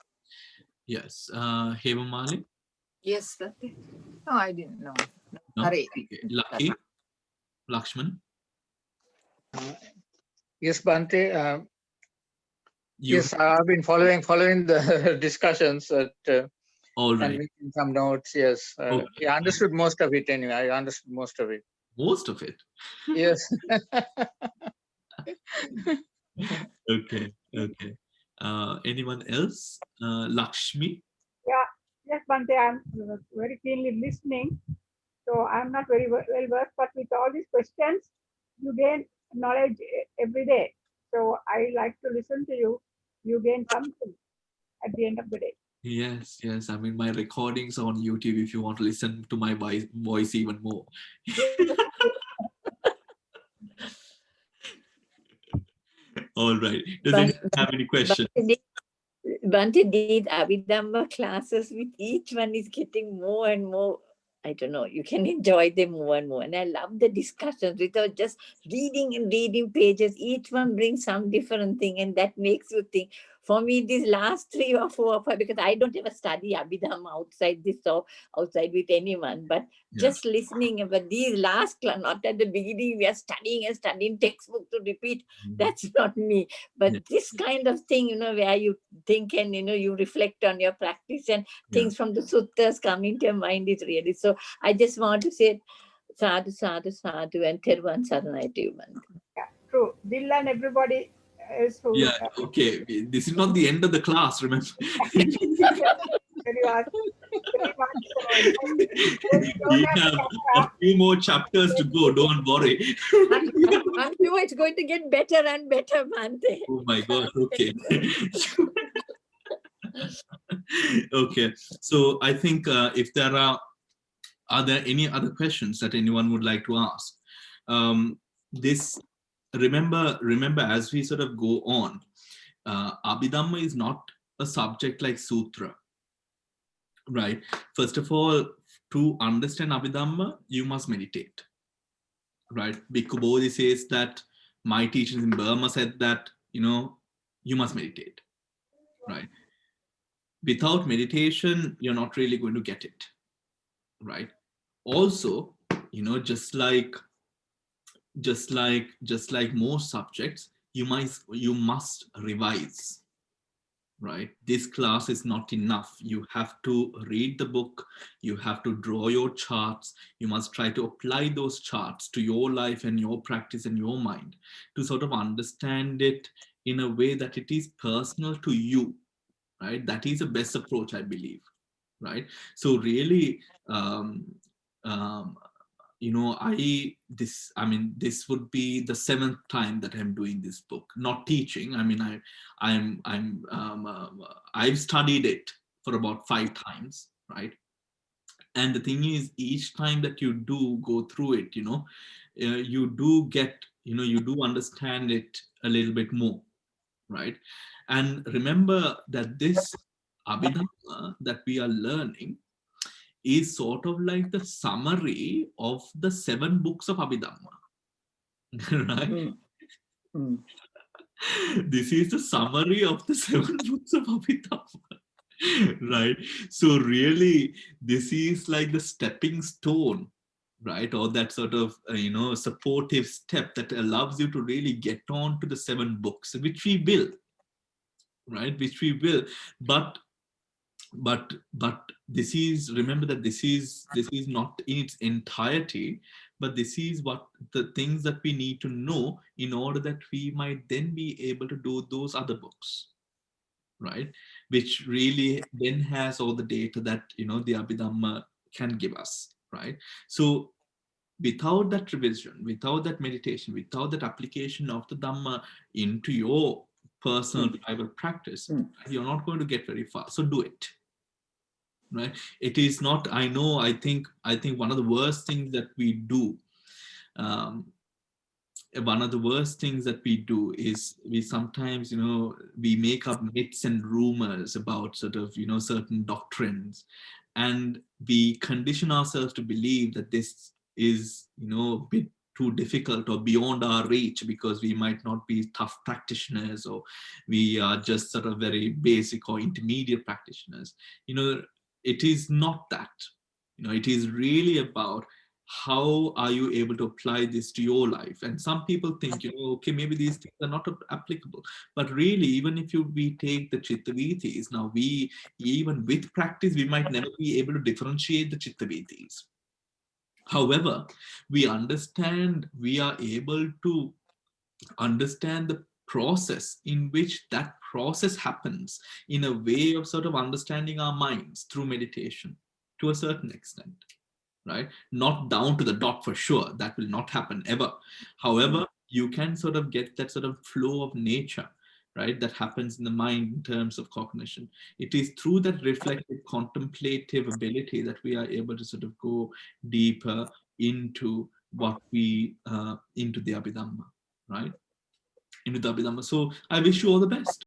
Speaker 1: Yes. Hema Mali?
Speaker 4: Yes, Bhante. No, I didn't know.
Speaker 1: No?
Speaker 4: Sorry.
Speaker 1: Okay. Lucky? Lakshman?
Speaker 9: Yes, Bhante. Yes, I've been following the discussions
Speaker 1: all right.
Speaker 9: and making some notes. Yes,
Speaker 1: Okay.
Speaker 9: I understood most of it anyway. I understood most of it.
Speaker 1: Most of it?
Speaker 9: Yes.
Speaker 1: Okay, okay. Anyone else? Lakshmi?
Speaker 10: Yeah, yes, Bhante, I'm very keenly listening. So I'm not very well versed, but with all these questions, you gain knowledge every day. So I like to listen to you. You gain something at the end of the day.
Speaker 1: Yes, yes. I mean, my recordings are on YouTube if you want to listen to my voice even more. All right. Does anyone have any questions?
Speaker 3: Bhante did Abhidhamma classes with each one is getting more and more. I don't know, you can enjoy them more and more. And I love the discussions without just reading and reading pages. Each one brings some different thing, and that makes you think. For me, these last 3 or 4 or 5, because I don't ever study Abhidhamma outside this or outside with anyone, but just listening. But these last class, not at the beginning, we are studying and studying textbook to repeat. That's not me. But this kind of thing, where you think and, you reflect on your practice and things from the suttas come into your mind is really. So I just want to say sadhu, sadhu, sadhu, and Thiruvan Saranai to you, Bhante.
Speaker 10: Yeah, true. Dil and everybody else who.
Speaker 1: Yeah, okay. This is not the end of the class, remember? We have a few more chapters to go, don't worry.
Speaker 3: I'm sure it's going to get better and better, Bhante.
Speaker 1: Oh my God, okay. Okay, so I think if there are there any other questions that anyone would like to ask? Remember, as we sort of go on, Abhidhamma is not a subject like Sutra, right? First of all, to understand Abhidhamma, you must meditate, right? Bhikkhu Bodhi says that, my teachers in Burma said that, you must meditate, right? Without meditation, you're not really going to get it, right? Also, just like most subjects, you must revise, right? This class is not enough. You have to read the book, you have to draw your charts, you must try to apply those charts to your life and your practice and your mind to sort of understand it in a way that it is personal to you, right? That is the best approach, I believe, right? So really, this would be the 7th time that I'm doing this book, not teaching. I mean, I've studied it for about 5 times, right? And the thing is, each time that you do go through it, you do get, you do understand it a little bit more, right? And remember that this Abhidhamma that we are learning is sort of like the summary of the 7 books of Abhidhamma, right? This is the summary of the 7 books of Abhidhamma, right? So really, this is like the stepping stone, right? Or that sort of, supportive step that allows you to really get on to the 7 books, which we will, right? Which we will. But this is, remember that this is not in its entirety, but this is what the things that we need to know in order that we might then be able to do those other books, right? Which really then has all the data that, the Abhidhamma can give us, right? So without that revision, without that meditation, without that application of the Dhamma into your personal private practice, you're not going to get very far. So do it. Right? It is not, I think one of the worst things that we do, is we sometimes, we make up myths and rumors about sort of, certain doctrines, and we condition ourselves to believe that this is, a bit too difficult or beyond our reach because we might not be tough practitioners, or we are just sort of very basic or intermediate practitioners. It is not that. It is really about how are you able to apply this to your life. And some people think, okay, maybe these things are not applicable. But really, even if we take the Chittavitis, now even with practice, we might never be able to differentiate the Chittavitis. However, we understand, we are able to understand the process in which that process happens in a way of sort of understanding our minds through meditation to a certain extent, right? Not down to the dot for sure, that will not happen ever. However, you can sort of get that sort of flow of nature, right, that happens in the mind in terms of cognition. It is through that reflective contemplative ability that we are able to sort of go deeper into what we into the Abhidhamma, right? Into the Abhidhamma. So I wish you all the best.